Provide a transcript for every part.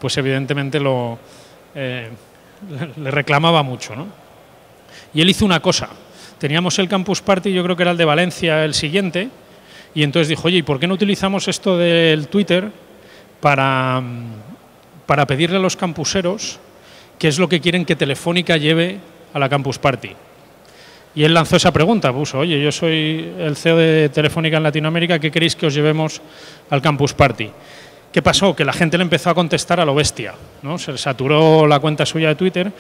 pues evidentemente le reclamaba mucho, ¿no? Y él hizo una cosa. Teníamos el Campus Party, yo creo que era el de Valencia el siguiente, y entonces dijo, oye, ¿y por qué no utilizamos esto del Twitter para pedirle a los campuseros qué es lo que quieren que Telefónica lleve a la Campus Party? Y él lanzó esa pregunta, puso, oye, yo soy el CEO de Telefónica en Latinoamérica, ¿qué queréis que os llevemos al Campus Party? ¿Qué pasó? Que la gente le empezó a contestar a lo bestia, ¿no? Se le saturó la cuenta suya de Twitter,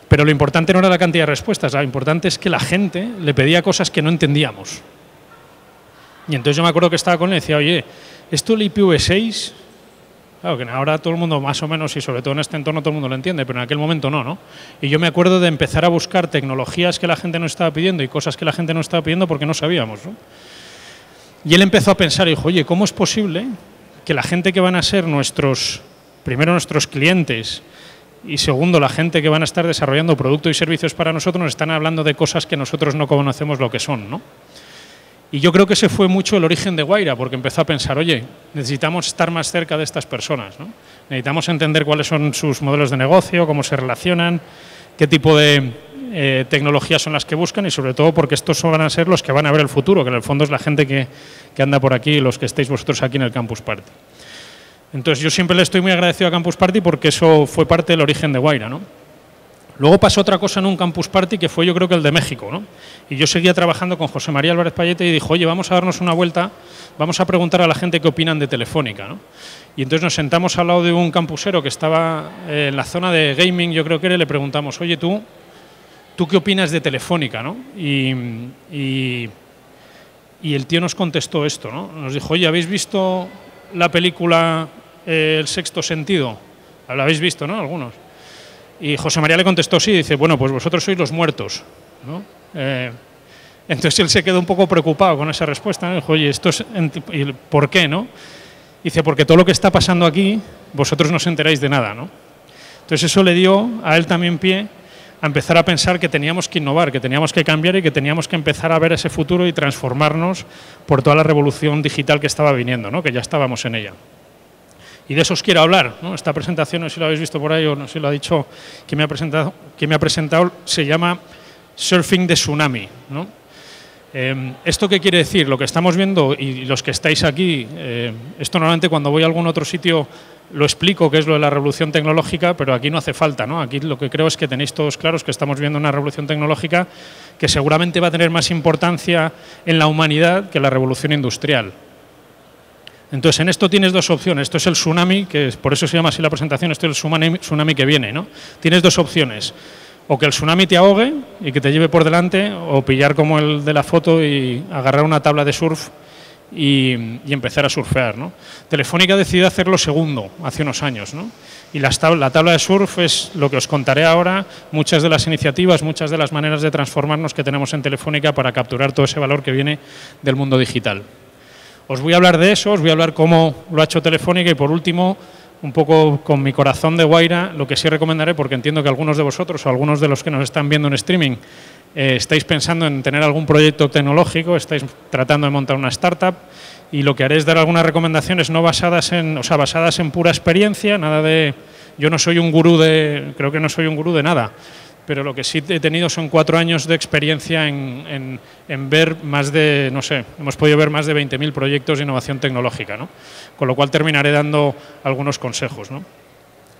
pero lo importante no era la cantidad de respuestas, lo importante es que la gente le pedía cosas que no entendíamos. Y entonces yo me acuerdo que estaba con él y decía, oye, ¿esto el IPv6? Claro, que ahora todo el mundo más o menos, y sobre todo en este entorno todo el mundo lo entiende, pero en aquel momento no, ¿no? Y yo me acuerdo de empezar a buscar tecnologías que la gente no estaba pidiendo y cosas que la gente no estaba pidiendo porque no sabíamos, ¿no? Y él empezó a pensar y dijo, oye, ¿cómo es posible que la gente que van a ser primero nuestros clientes y segundo la gente que van a estar desarrollando productos y servicios para nosotros nos están hablando de cosas que nosotros no conocemos lo que son, ¿no? Y yo creo que ese fue mucho el origen de Wayra, porque empezó a pensar, oye, necesitamos estar más cerca de estas personas, ¿no? Necesitamos entender cuáles son sus modelos de negocio, cómo se relacionan, qué tipo de tecnologías son las que buscan y sobre todo porque estos van a ser los que van a ver el futuro, que en el fondo es la gente que anda por aquí, los que estéis vosotros aquí en el Campus Party. Entonces yo siempre le estoy muy agradecido a Campus Party porque eso fue parte del origen de Wayra, ¿no? Luego pasó otra cosa en un Campus Party que fue yo creo que el de México, ¿no? Y yo seguía trabajando con José María Álvarez Payete y dijo, oye, vamos a darnos una vuelta, vamos a preguntar a la gente qué opinan de Telefónica, ¿no? Y entonces nos sentamos al lado de un campusero que estaba en la zona de gaming, yo creo que era, y le preguntamos, oye, ¿tú qué opinas de Telefónica, ¿no? Y el tío nos contestó esto, ¿no? Nos dijo, oye, ¿habéis visto la película El sexto sentido? ¿La habéis visto, no? Algunos. Y José María le contestó sí, dice, bueno, pues vosotros sois los muertos, ¿no? Entonces él se quedó un poco preocupado con esa respuesta, ¿no? Dijo, oye, ¿por qué, no? Dice, porque todo lo que está pasando aquí, vosotros no os enteráis de nada, ¿no? Entonces eso le dio a él también pie a empezar a pensar que teníamos que innovar, que teníamos que cambiar y que teníamos que empezar a ver ese futuro y transformarnos por toda la revolución digital que estaba viniendo, ¿no? Que ya estábamos en ella. Y de eso os quiero hablar, ¿no? Esta presentación, no sé si lo habéis visto por ahí o no sé si lo ha dicho quien me ha presentado, se llama Surfing the Tsunami, ¿no? ¿Esto qué quiere decir? Lo que estamos viendo y los que estáis aquí, esto normalmente cuando voy a algún otro sitio lo explico, que es lo de la revolución tecnológica, pero aquí no hace falta, ¿no? Aquí lo que creo es que tenéis todos claros que estamos viendo una revolución tecnológica que seguramente va a tener más importancia en la humanidad que la revolución industrial. Entonces, en esto tienes dos opciones. Esto es el tsunami, que por eso se llama así la presentación, esto es el tsunami que viene, ¿no? Tienes dos opciones, o que el tsunami te ahogue y que te lleve por delante, o pillar como el de la foto y agarrar una tabla de surf y empezar a surfear, ¿no? Telefónica decidió hacer lo segundo hace unos años, ¿no? Y la tabla de surf es lo que os contaré ahora, muchas de las iniciativas, muchas de las maneras de transformarnos que tenemos en Telefónica para capturar todo ese valor que viene del mundo digital. Os voy a hablar de eso, os voy a hablar cómo lo ha hecho Telefónica y por último, un poco con mi corazón de Wayra, lo que sí recomendaré, porque entiendo que algunos de vosotros o algunos de los que nos están viendo en streaming estáis pensando en tener algún proyecto tecnológico, estáis tratando de montar una startup y lo que haré es dar algunas recomendaciones no basadas en pura experiencia, nada de, yo no soy un gurú creo que no soy un gurú de nada, pero lo que sí he tenido son 4 años de experiencia en ver más de, no sé, hemos podido ver más de 20.000 proyectos de innovación tecnológica, ¿no? Con lo cual terminaré dando algunos consejos, ¿no?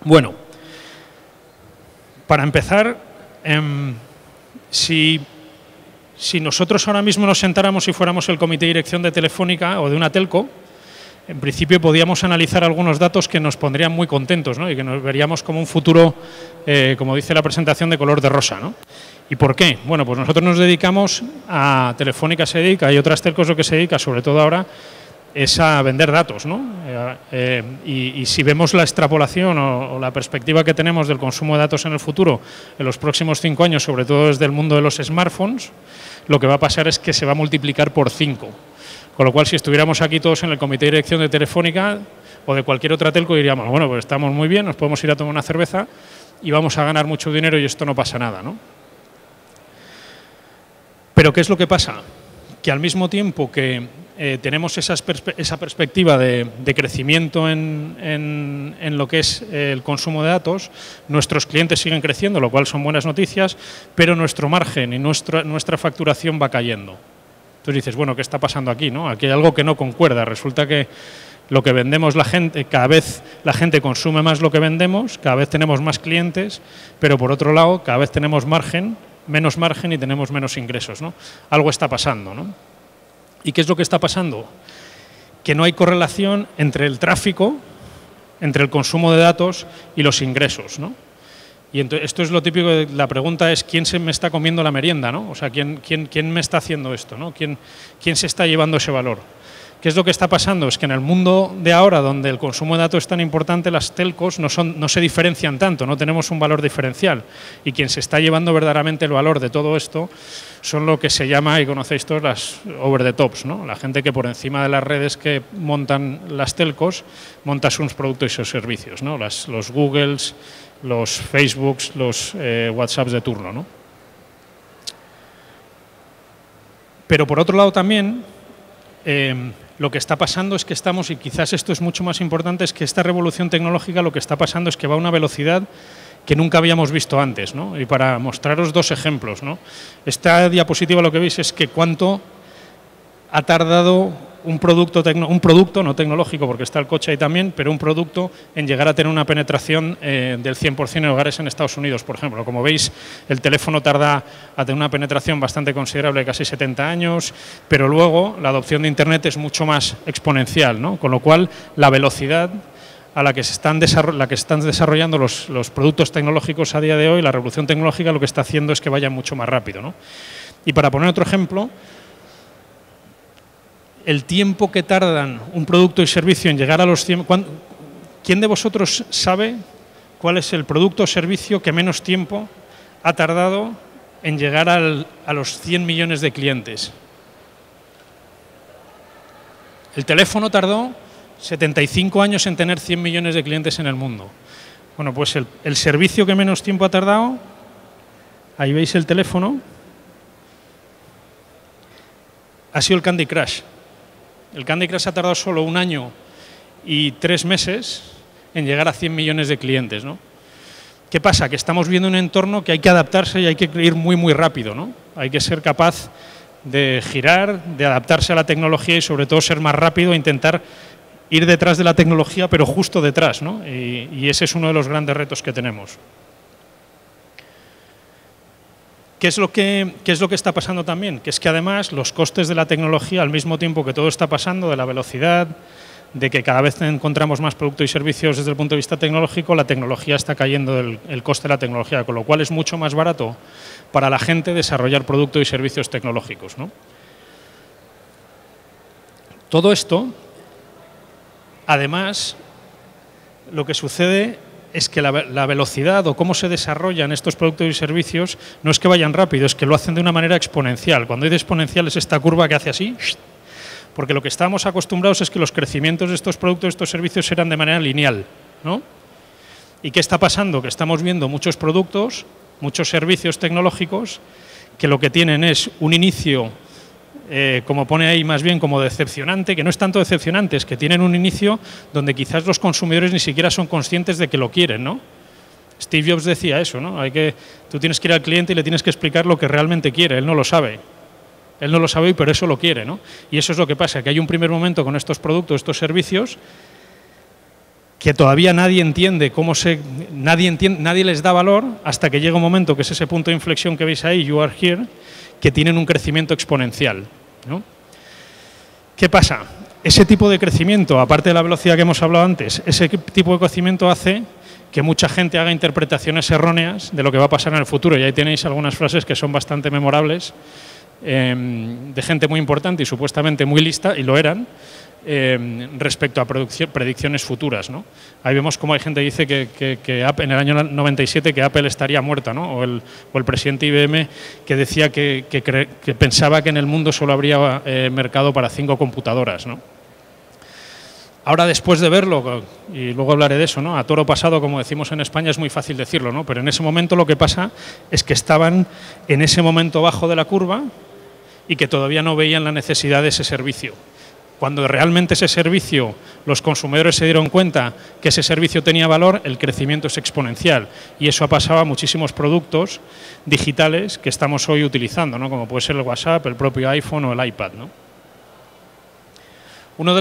Bueno, para empezar, si nosotros ahora mismo nos sentáramos y fuéramos el comité de dirección de Telefónica o de una telco, en principio podíamos analizar algunos datos que nos pondrían muy contentos, ¿no? Y que nos veríamos como un futuro, como dice la presentación, de color de rosa, ¿no? ¿Y por qué? Bueno, pues nosotros nos dedicamos a Telefónica se dedica y otras telcos lo que se dedica, sobre todo ahora, es a vender datos, ¿no? Y si vemos la extrapolación o la perspectiva que tenemos del consumo de datos en el futuro, en los próximos 5 años, sobre todo desde el mundo de los smartphones, lo que va a pasar es que se va a multiplicar por 5. Con lo cual, si estuviéramos aquí todos en el comité de dirección de Telefónica o de cualquier otra telco, diríamos, bueno, pues estamos muy bien, nos podemos ir a tomar una cerveza y vamos a ganar mucho dinero y esto no pasa nada, ¿no? Pero ¿qué es lo que pasa? Que al mismo tiempo que tenemos esa perspectiva de crecimiento en lo que es el consumo de datos, nuestros clientes siguen creciendo, lo cual son buenas noticias, pero nuestro margen y nuestra facturación va cayendo. Entonces dices, bueno, ¿qué está pasando aquí, no? Aquí hay algo que no concuerda. Resulta que lo que vendemos la gente, cada vez la gente consume más lo que vendemos, cada vez tenemos más clientes, pero por otro lado, cada vez tenemos menos margen y tenemos menos ingresos, ¿no? Algo está pasando, ¿no? ¿Y qué es lo que está pasando? Que no hay correlación entre el tráfico, entre el consumo de datos y los ingresos, ¿no? Y entonces, esto es lo típico, la pregunta es ¿quién se me está comiendo la merienda, ¿no? O sea, ¿quién me está haciendo esto, ¿no? ¿Quién se está llevando ese valor? ¿Qué es lo que está pasando? Es que en el mundo de ahora, donde el consumo de datos es tan importante, las telcos no se diferencian tanto, no tenemos un valor diferencial. Y quien se está llevando verdaderamente el valor de todo esto son lo que se llama, y conocéis todos, las over the tops, ¿no? La gente que por encima de las redes que montan las telcos, monta sus productos y sus servicios, ¿no? Los Googles, los Facebooks, los WhatsApps de turno, ¿no? Pero por otro lado también, lo que está pasando es que estamos, y quizás esto es mucho más importante, es que esta revolución tecnológica lo que está pasando es que va a una velocidad que nunca habíamos visto antes, ¿no? Y para mostraros dos ejemplos, ¿no? Esta diapositiva lo que veis es que cuánto ha tardado un producto no tecnológico, porque está el coche ahí también, pero un producto en llegar a tener una penetración del 100% en hogares en Estados Unidos, por ejemplo. Como veis, el teléfono tarda a tener una penetración bastante considerable, casi 70 años, pero luego la adopción de Internet es mucho más exponencial, ¿no? Con lo cual, la velocidad a la que se están desarrollando los productos tecnológicos a día de hoy, la revolución tecnológica lo que está haciendo es que vaya mucho más rápido, ¿no? Y para poner otro ejemplo, el tiempo que tardan un producto y servicio en llegar a los 100... ¿Quién de vosotros sabe cuál es el producto o servicio que menos tiempo ha tardado en llegar a los 100 millones de clientes? El teléfono tardó 75 años en tener 100 millones de clientes en el mundo. Bueno, pues el servicio que menos tiempo ha tardado, ahí veis el teléfono, ha sido el Candy Crush. El Candy Crush ha tardado solo 1 año y 3 meses en llegar a 100 millones de clientes, ¿no? ¿Qué pasa? Que estamos viendo un entorno que hay que adaptarse y hay que ir muy, muy rápido, ¿no? Hay que ser capaz de girar, de adaptarse a la tecnología y sobre todo ser más rápido e intentar ir detrás de la tecnología, pero justo detrás, ¿no? Y ese es uno de los grandes retos que tenemos. ¿Qué es lo que está pasando también? Que es que además los costes de la tecnología, al mismo tiempo que todo está pasando, de la velocidad, de que cada vez encontramos más productos y servicios desde el punto de vista tecnológico, la tecnología está cayendo, el coste de la tecnología, con lo cual es mucho más barato para la gente desarrollar productos y servicios tecnológicos, ¿no? Todo esto, además, lo que sucede es que la velocidad o cómo se desarrollan estos productos y servicios no es que vayan rápido, es que lo hacen de una manera exponencial. Cuando hay de exponencial es esta curva que hace así, porque lo que estábamos acostumbrados es que los crecimientos de estos productos, de estos servicios eran de manera lineal, ¿no? ¿Y qué está pasando? Que estamos viendo muchos productos, muchos servicios tecnológicos que lo que tienen es un inicio, como pone ahí, más bien como decepcionante, que no es tanto decepcionante, es que tienen un inicio donde quizás los consumidores ni siquiera son conscientes de que lo quieren, ¿no? Steve Jobs decía eso, ¿no? Tú tienes que ir al cliente y le tienes que explicar lo que realmente quiere, él no lo sabe. Él no lo sabe y por eso lo quiere, ¿no? Y eso es lo que pasa, que hay un primer momento con estos productos, estos servicios, que todavía nadie entiende nadie les da valor hasta que llega un momento, que es ese punto de inflexión que veis ahí, You Are Here, que tienen un crecimiento exponencial, ¿no? ¿Qué pasa? Ese tipo de crecimiento, aparte de la velocidad que hemos hablado antes, ese tipo de crecimiento hace que mucha gente haga interpretaciones erróneas de lo que va a pasar en el futuro. Y ahí tenéis algunas frases que son bastante memorables, de gente muy importante y supuestamente muy lista, y lo eran, respecto a predicciones futuras, ¿no? Ahí vemos cómo hay gente que dice que Apple, en el año 97 que Apple estaría muerta, ¿no? O el presidente IBM que decía que pensaba que en el mundo solo habría mercado para 5 computadoras, ¿no? Ahora, después de verlo, y luego hablaré de eso, ¿no? A toro pasado, como decimos en España, es muy fácil decirlo, ¿no? Pero en ese momento lo que pasa es que estaban en ese momento bajo de la curva y que todavía no veían la necesidad de ese servicio. Cuando realmente ese servicio, los consumidores se dieron cuenta que ese servicio tenía valor, el crecimiento es exponencial. Y eso ha pasado a muchísimos productos digitales que estamos hoy utilizando, ¿no? Como puede ser el WhatsApp, el propio iPhone o el iPad, ¿no? Uno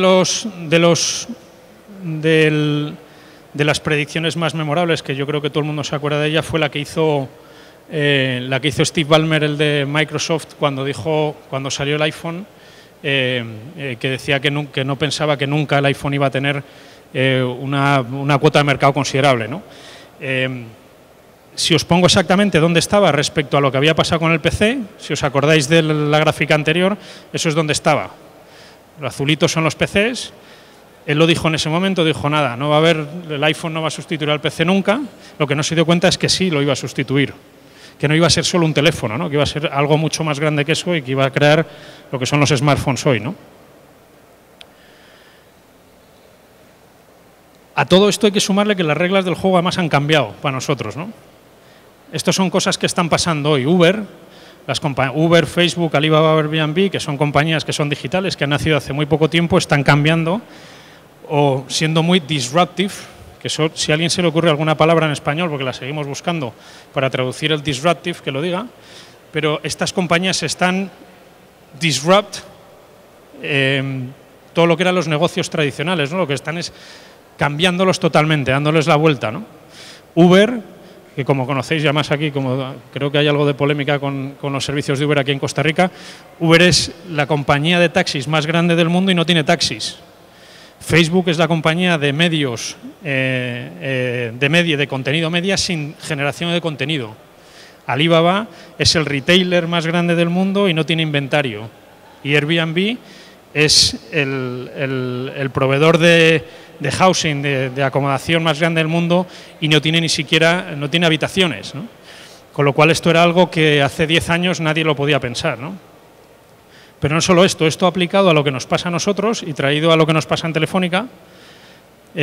de las predicciones más memorables, que yo creo que todo el mundo se acuerda de ella, fue la que hizo Steve Ballmer, el de Microsoft, cuando salió el iPhone, que decía que no pensaba que nunca el iPhone iba a tener una cuota de mercado considerable, ¿no? Si os pongo exactamente dónde estaba respecto a lo que había pasado con el PC, si os acordáis de la gráfica anterior, eso es donde estaba. Los azulitos son los PCs. Él lo dijo en ese momento, dijo nada, no va a haber, el iPhone no va a sustituir al PC nunca. Lo que no se dio cuenta es que sí lo iba a sustituir, que no iba a ser solo un teléfono, ¿no? Que iba a ser algo mucho más grande que eso y que iba a crear lo que son los smartphones hoy, ¿no? A todo esto hay que sumarle que las reglas del juego además han cambiado para nosotros, ¿no? Estas son cosas que están pasando hoy. Uber, Facebook, Alibaba, Airbnb, que son compañías que son digitales, que han nacido hace muy poco tiempo, están cambiando o siendo muy disruptive, que eso, si a alguien se le ocurre alguna palabra en español, porque la seguimos buscando para traducir el disruptive, que lo diga, pero estas compañías están todo lo que eran los negocios tradicionales, ¿no? Lo que están es cambiándolos totalmente, dándoles la vuelta, ¿no? Uber, que como conocéis ya más aquí, como creo que hay algo de polémica con los servicios de Uber aquí en Costa Rica, Uber es la compañía de taxis más grande del mundo y no tiene taxis. Facebook es la compañía de medios, de contenido media sin generación de contenido. Alibaba es el retailer más grande del mundo y no tiene inventario. Y Airbnb es el proveedor de housing, de acomodación más grande del mundo y no tiene no tiene habitaciones, ¿no? Con lo cual esto era algo que hace 10 años nadie lo podía pensar, ¿no? Pero no solo esto aplicado a lo que nos pasa a nosotros y traído a lo que nos pasa en Telefónica,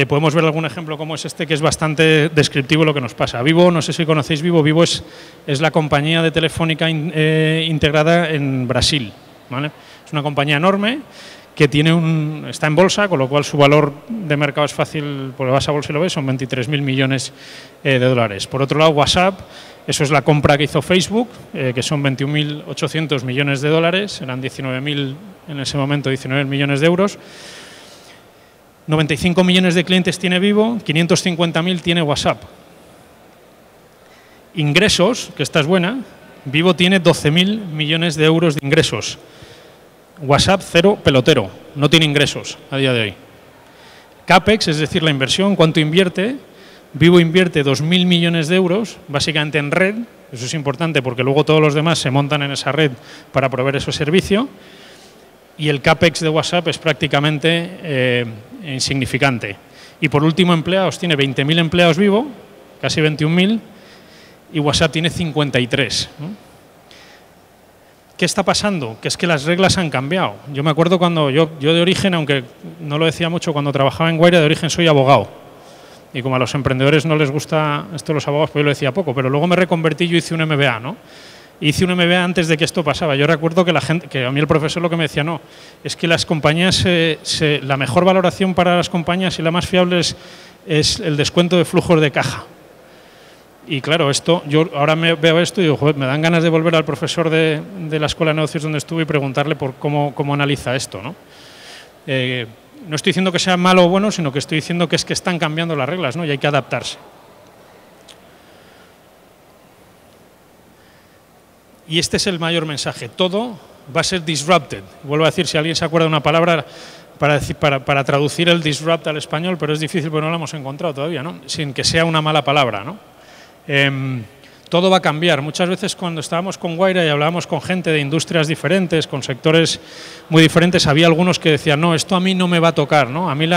podemos ver algún ejemplo como es este, que es bastante descriptivo de lo que nos pasa. Vivo, no sé si conocéis Vivo, Vivo es la compañía de Telefónica integrada en Brasil, ¿vale? Es una compañía enorme que está en bolsa, con lo cual su valor de mercado es fácil, porque vas a bolsa y lo ves, son 23.000 millones de dólares. Por otro lado, WhatsApp, eso es la compra que hizo Facebook, que son 21.800 millones de dólares, eran 19.000 en ese momento, 19 millones de euros. 95 millones de clientes tiene Vivo, 550.000 tiene WhatsApp. Ingresos, que esta es buena, Vivo tiene 12.000 millones de euros de ingresos. WhatsApp cero pelotero, no tiene ingresos a día de hoy. CAPEX, es decir, la inversión, ¿cuánto invierte? Vivo invierte 2.000 millones de euros, básicamente en red, eso es importante porque luego todos los demás se montan en esa red para proveer ese servicio, y el CAPEX de WhatsApp es prácticamente insignificante. Y por último, empleados, tiene 20.000 empleados Vivo, casi 21.000, y WhatsApp tiene 53, ¿no? ¿Qué está pasando? Que es que las reglas han cambiado. Yo me acuerdo cuando yo de origen, aunque no lo decía mucho, cuando trabajaba en Guaira, de origen soy abogado. Y como a los emprendedores no les gusta esto de los abogados, pues yo lo decía poco, pero luego me reconvertí, yo hice un MBA, ¿no? Hice un MBA antes de que esto pasaba. Yo recuerdo que a mí el profesor lo que me decía, no, es que las compañías, la mejor valoración para las compañías y la más fiable es el descuento de flujos de caja. Y claro, yo ahora veo esto y digo, joder, me dan ganas de volver al profesor de la Escuela de Negocios donde estuve y preguntarle por cómo analiza esto, ¿no? No estoy diciendo que sea malo o bueno, sino que estoy diciendo que es que están cambiando las reglas, ¿no? Y hay que adaptarse. Y este es el mayor mensaje. Todo va a ser disrupted. Vuelvo a decir, si alguien se acuerda de una palabra para traducir el disrupt al español, pero es difícil porque no la hemos encontrado todavía, ¿no? Sin que sea una mala palabra, ¿no? Todo va a cambiar. Muchas veces cuando estábamos con Guaira y hablábamos con gente de industrias diferentes, con sectores muy diferentes, había algunos que decían, no, esto a mí no me va a tocar, ¿no? A mí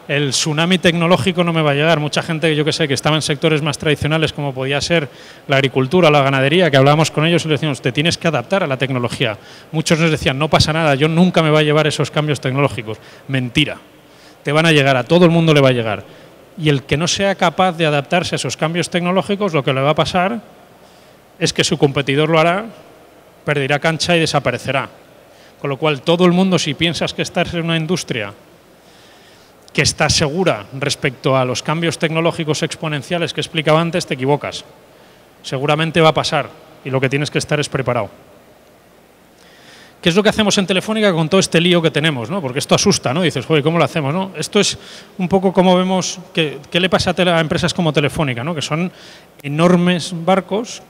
el tsunami tecnológico no me va a llegar. Mucha gente, yo que sé, que estaba en sectores más tradicionales como podía ser la agricultura, la ganadería, que hablábamos con ellos y les decíamos, te tienes que adaptar a la tecnología. Muchos nos decían, no pasa nada, yo nunca me va a llevar esos cambios tecnológicos. Mentira. Te van a llegar, a todo el mundo le va a llegar. Y el que no sea capaz de adaptarse a esos cambios tecnológicos, lo que le va a pasar es que su competidor lo hará, perderá cancha y desaparecerá. Con lo cual, todo el mundo, si piensas que estás en una industria que está segura respecto a los cambios tecnológicos exponenciales que explicaba antes, te equivocas. Seguramente va a pasar y lo que tienes que estar es preparado. ¿Qué es lo que hacemos en Telefónica con todo este lío que tenemos, ¿no? Porque esto asusta, ¿no? Dices, joder, ¿cómo lo hacemos, no? Esto es un poco como vemos qué le pasa a empresas como Telefónica, ¿no? Que son enormes barcos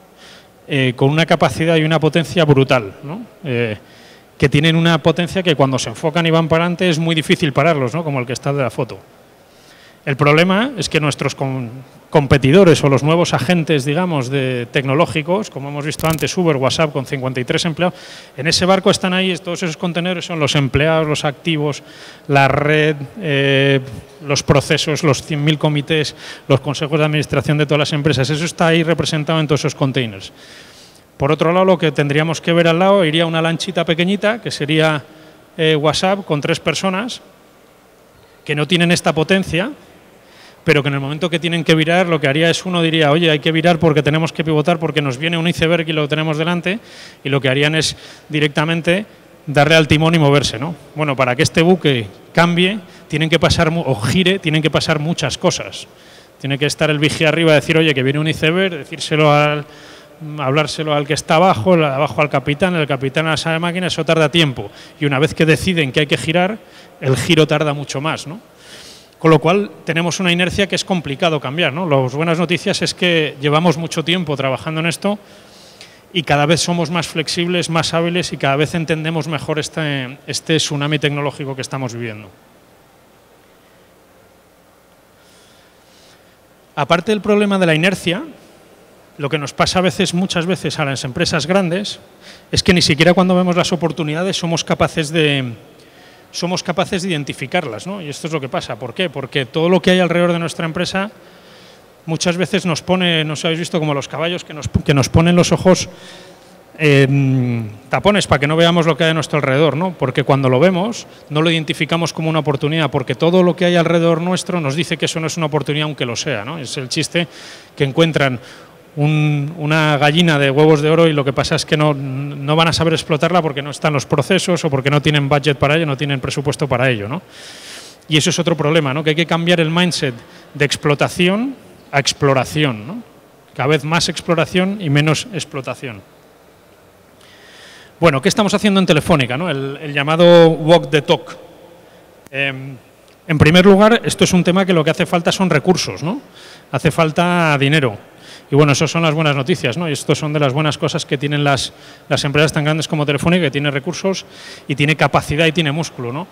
con una capacidad y una potencia brutal, ¿no? Que tienen una potencia que cuando se enfocan y van para adelante es muy difícil pararlos, ¿no? Como el que está de la foto. El problema es que nuestros competidores o los nuevos agentes, digamos, tecnológicos, como hemos visto antes, Uber, WhatsApp, con 53 empleados, en ese barco están ahí, todos esos contenedores son los empleados, los activos, la red, los procesos, los 100.000 comités, los consejos de administración de todas las empresas. Eso está ahí representado en todos esos containers. Por otro lado, lo que tendríamos que ver al lado, iría una lanchita pequeñita, que sería WhatsApp, con 3 personas, que no tienen esta potencia, pero que en el momento que tienen que virar, lo que haría es uno diría, oye, hay que virar porque tenemos que pivotar porque nos viene un iceberg y lo tenemos delante, y lo que harían es directamente darle al timón y moverse, ¿no? Bueno, para que este buque cambie, tienen que pasar, o gire, tienen que pasar muchas cosas. Tiene que estar el vigía arriba y decir, oye, que viene un iceberg, decírselo hablárselo al que está abajo, abajo al capitán, el capitán a la sala de máquinas, eso tarda tiempo. Y una vez que deciden que hay que girar, el giro tarda mucho más, ¿no? Con lo cual tenemos una inercia que es complicado cambiar, ¿no? Las buenas noticias es que llevamos mucho tiempo trabajando en esto y cada vez somos más flexibles, más hábiles y cada vez entendemos mejor este tsunami tecnológico que estamos viviendo. Aparte del problema de la inercia, lo que nos pasa muchas veces a las empresas grandes es que ni siquiera cuando vemos las oportunidades somos capaces de identificarlas, ¿no? Y esto es lo que pasa. ¿Por qué? Porque todo lo que hay alrededor de nuestra empresa muchas veces nos pone, no sé si habéis visto como los caballos que nos ponen los ojos tapones para que no veamos lo que hay a nuestro alrededor, ¿no? Porque cuando lo vemos no lo identificamos como una oportunidad, porque todo lo que hay alrededor nuestro nos dice que eso no es una oportunidad aunque lo sea, ¿no? Es el chiste que encuentran una gallina de huevos de oro y lo que pasa es que no van a saber explotarla porque no están los procesos o porque no tienen budget para ello, no tienen presupuesto para ello, ¿no? Y eso es otro problema, ¿no? Que hay que cambiar el mindset de explotación a exploración, ¿no? Cada vez más exploración y menos explotación. Bueno, ¿qué estamos haciendo en Telefónica, ¿no? El llamado walk the talk. En primer lugar, esto es un tema que lo que hace falta son recursos, ¿no? Hace falta dinero. Y bueno, esas son las buenas noticias, ¿no? Y esto son de las buenas cosas que tienen las empresas tan grandes como Telefónica, que tiene recursos y tiene capacidad y tiene músculo, ¿no?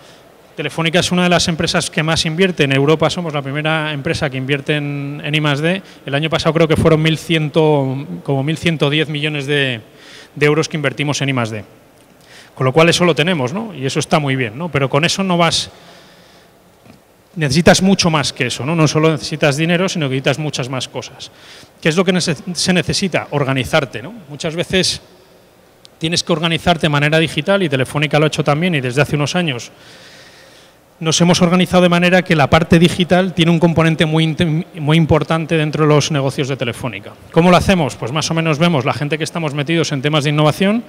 Telefónica es una de las empresas que más invierte. En Europa somos la primera empresa que invierte en I+D. El año pasado creo que fueron 1.110 millones de euros que invertimos en I+D. Con lo cual eso lo tenemos, ¿no? Y eso está muy bien, ¿no? Pero con eso no vas... Necesitas mucho más que eso, ¿no? No solo necesitas dinero, sino que necesitas muchas más cosas. ¿Qué es lo que se necesita? Organizarte, ¿no? Muchas veces tienes que organizarte de manera digital y Telefónica lo ha hecho también y desde hace unos años nos hemos organizado de manera que la parte digital tiene un componente muy importante dentro de los negocios de Telefónica. ¿Cómo lo hacemos? Pues más o menos vemos la gente que estamos metidos en temas de innovación,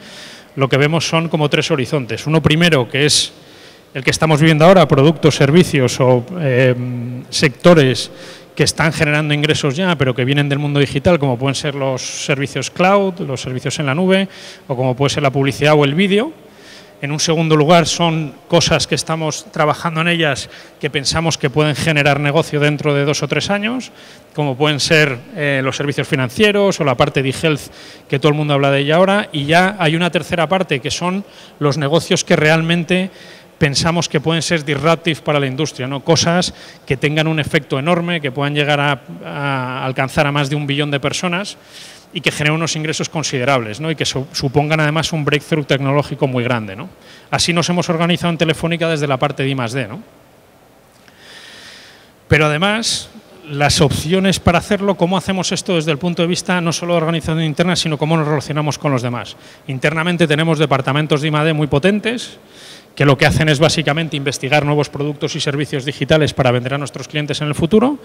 lo que vemos son como 3 horizontes. Uno primero, que es el que estamos viviendo ahora, productos, servicios o sectores que están generando ingresos ya, pero que vienen del mundo digital, como pueden ser los servicios cloud, los servicios en la nube, o como puede ser la publicidad o el vídeo. En un segundo lugar, son cosas que estamos trabajando en ellas que pensamos que pueden generar negocio dentro de 2 o 3 años, como pueden ser los servicios financieros o la parte de e-health, que todo el mundo habla de ella ahora. Y ya hay una tercera parte, que son los negocios que realmente pensamos que pueden ser disruptive para la industria, ¿no? Cosas que tengan un efecto enorme, que puedan llegar a alcanzar a más de 1 billón de personas y que generen unos ingresos considerables, ¿no? Y que supongan además un breakthrough tecnológico muy grande, ¿no? Así nos hemos organizado en Telefónica desde la parte de I+D, ¿no? Pero además, las opciones para hacerlo, ¿cómo hacemos esto desde el punto de vista no solo de organización interna, sino cómo nos relacionamos con los demás? Internamente tenemos departamentos de I+D muy potentes, que lo que hacen es básicamente investigar nuevos productos y servicios digitales para vender a nuestros clientes en el futuro,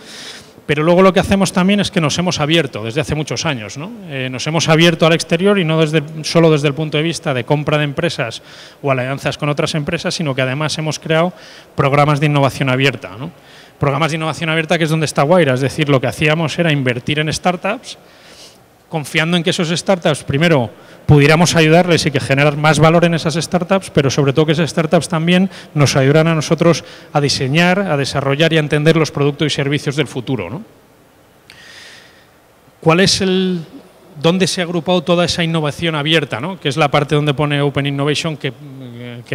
Pero luego lo que hacemos también es que nos hemos abierto desde hace muchos años, ¿no? Nos hemos abierto al exterior y no solo desde el punto de vista de compra de empresas o alianzas con otras empresas, sino que además hemos creado programas de innovación abierta, ¿no? Programas de innovación abierta, que es donde está Wayra, es decir, lo que hacíamos era invertir en startups, confiando en que esos startups, primero, pudiéramos ayudarles y que generar más valor en esas startups, pero sobre todo que esas startups también nos ayudaran a nosotros a diseñar, a desarrollar y a entender los productos y servicios del futuro, ¿no? ¿Dónde se ha agrupado toda esa innovación abierta, ¿no? Que es la parte donde pone Open Innovation, que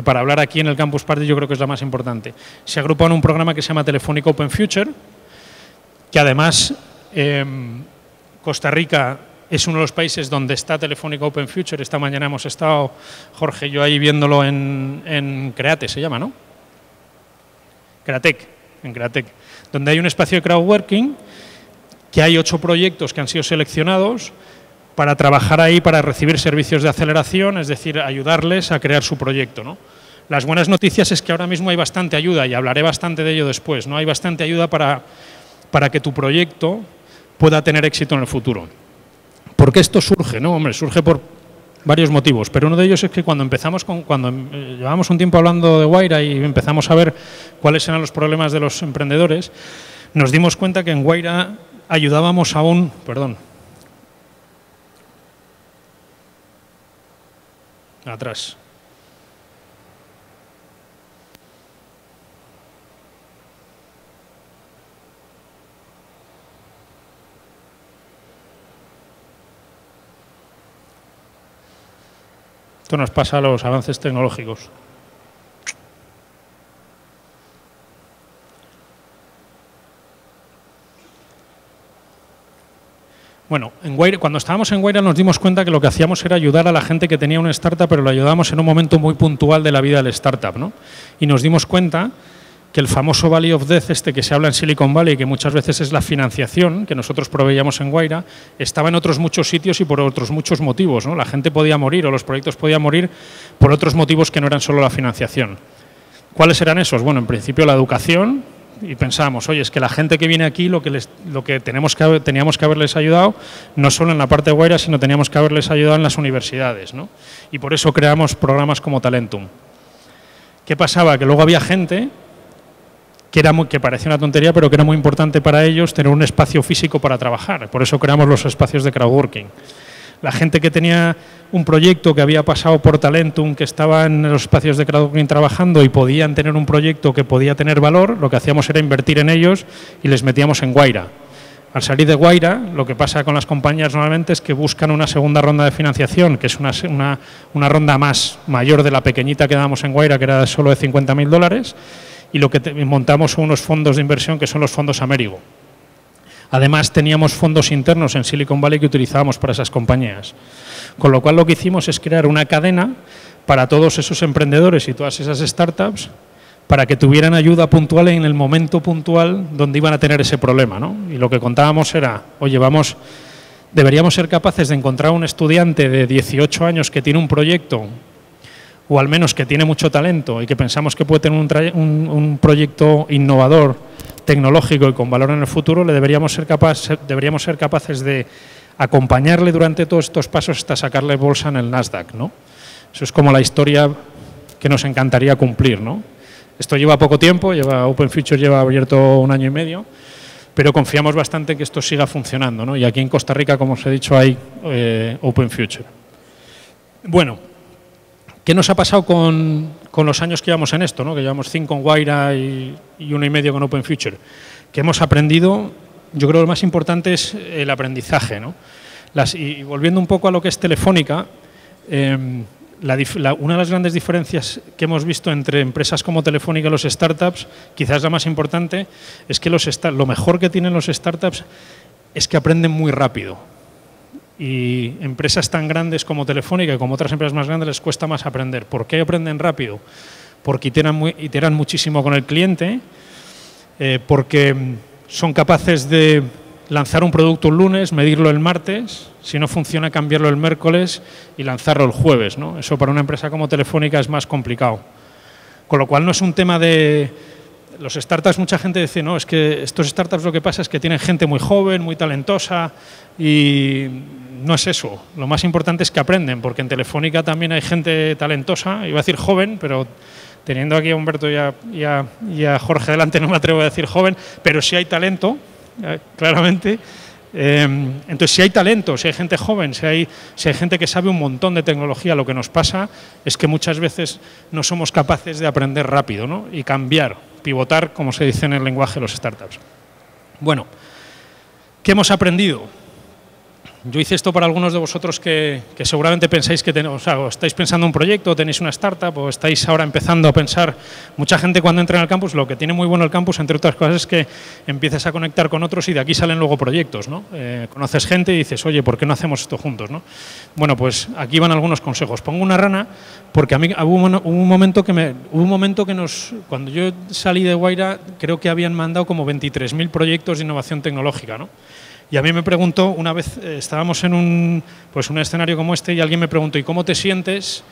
para hablar aquí en el Campus Party yo creo que es la más importante. Se ha agrupado en un programa que se llama Telefónica Open Future, que además Costa Rica es uno de los países donde está Telefónica Open Future. Esta mañana hemos estado, Jorge y yo, ahí viéndolo en Create, se llama, ¿no? Createc, en Createc, donde hay un espacio de crowdworking, que hay 8 proyectos que han sido seleccionados para trabajar ahí, para recibir servicios de aceleración, es decir, ayudarles a crear su proyecto, ¿no? Las buenas noticias es que ahora mismo hay bastante ayuda, y hablaré bastante de ello después, ¿no? Hay bastante ayuda para que tu proyecto pueda tener éxito en el futuro. ¿Por qué esto surge? ¿No? Hombre, surge por varios motivos, pero uno de ellos es que cuando llevamos un tiempo hablando de Wayra y empezamos a ver cuáles eran los problemas de los emprendedores, nos dimos cuenta que en Wayra ayudábamos a un... Perdón. Atrás. Esto nos pasa a los avances tecnológicos. Bueno, cuando estábamos en Wayra nos dimos cuenta que lo que hacíamos era ayudar a la gente que tenía una startup, pero lo ayudábamos en un momento muy puntual de la vida del startup, ¿no? Y nos dimos cuenta que el famoso Valley of Death, que se habla en Silicon Valley, que muchas veces es la financiación que nosotros proveíamos en Wayra, estaba en otros muchos sitios y por otros muchos motivos, ¿no? La gente podía morir o los proyectos podían morir por otros motivos que no eran solo la financiación. ¿Cuáles eran esos? Bueno, en principio la educación, y pensábamos, oye, es que la gente que viene aquí lo que teníamos que haberles ayudado, no solo en la parte de Wayra, sino teníamos que haberles ayudado en las universidades, ¿no? Y por eso creamos programas como Talentum. ¿Qué pasaba? Que luego había gente que parecía una tontería, pero que era muy importante para ellos tener un espacio físico para trabajar. Por eso creamos los espacios de crowdworking. La gente que tenía un proyecto que había pasado por Talentum, que estaba en los espacios de crowdworking trabajando y podían tener un proyecto que podía tener valor, lo que hacíamos era invertir en ellos y les metíamos en Wayra. Al salir de Wayra, lo que pasa con las compañías normalmente es que buscan una segunda ronda de financiación, que es una ronda mayor de la pequeñita que dábamos en Wayra, que era solo de $50.000, y lo que montamos son unos fondos de inversión que son los fondos Amerigo. Además, teníamos fondos internos en Silicon Valley que utilizábamos para esas compañías. Con lo cual, lo que hicimos es crear una cadena para todos esos emprendedores y todas esas startups para que tuvieran ayuda puntual en el momento puntual donde iban a tener ese problema, ¿no? Y lo que contábamos era, oye, deberíamos ser capaces de encontrar un estudiante de 18 años que tiene un proyecto, o al menos que tiene mucho talento y que pensamos que puede tener un proyecto innovador, tecnológico y con valor en el futuro, deberíamos ser capaces de acompañarle durante todos estos pasos hasta sacarle bolsa en el Nasdaq, ¿no? Eso es como la historia que nos encantaría cumplir, ¿no? Esto lleva poco tiempo, Open Future lleva abierto 1 año y medio, pero confiamos bastante en que esto siga funcionando, ¿no? Y aquí en Costa Rica, como os he dicho, hay Open Future. Bueno, ¿qué nos ha pasado con los años que llevamos en esto, ¿no? Que llevamos 5 en Wayra y 1 y medio con Open Future? Que hemos aprendido, yo creo que lo más importante es el aprendizaje, ¿no? Y volviendo un poco a lo que es Telefónica, una de las grandes diferencias que hemos visto entre empresas como Telefónica y los startups, quizás la más importante, es que lo mejor que tienen los startups es que aprenden muy rápido. Y empresas tan grandes como Telefónica y como otras empresas más grandes les cuesta más aprender. ¿Por qué aprenden rápido? Porque iteran muchísimo con el cliente, porque son capaces de lanzar un producto un lunes, medirlo el martes, si no funciona cambiarlo el miércoles y lanzarlo el jueves, ¿no? Eso para una empresa como Telefónica es más complicado. Con lo cual no es un tema de los startups, mucha gente dice, no, es que estos startups lo que pasa es que tienen gente muy joven, muy talentosa, y no es eso. Lo más importante es que aprenden, porque en Telefónica también hay gente talentosa, iba a decir joven, pero teniendo aquí a Humberto y a Jorge delante no me atrevo a decir joven, pero sí hay talento, claramente. Entonces, si hay talento, si hay gente joven, si hay gente que sabe un montón de tecnología, lo que nos pasa es que muchas veces no somos capaces de aprender rápido, ¿no? Y cambiar, pivotar, como se dice en el lenguaje de los startups. Bueno, ¿qué hemos aprendido? Yo hice esto para algunos de vosotros que seguramente pensáis que o estáis pensando en un proyecto, o tenéis una startup, o estáis ahora empezando a pensar. Mucha gente cuando entra en el campus, lo que tiene muy bueno el campus, entre otras cosas, es que empiezas a conectar con otros y de aquí salen luego proyectos, ¿no? Conoces gente y dices, oye, ¿por qué no hacemos esto juntos, ¿no? Bueno, pues aquí van algunos consejos. Pongo una rana porque a mí hubo un momento que cuando yo salí de Guaira, creo que habían mandado como 23.000 proyectos de innovación tecnológica, ¿no? Y a mí me preguntó, una vez estábamos en un escenario como este y alguien me preguntó, ¿y cómo te sientes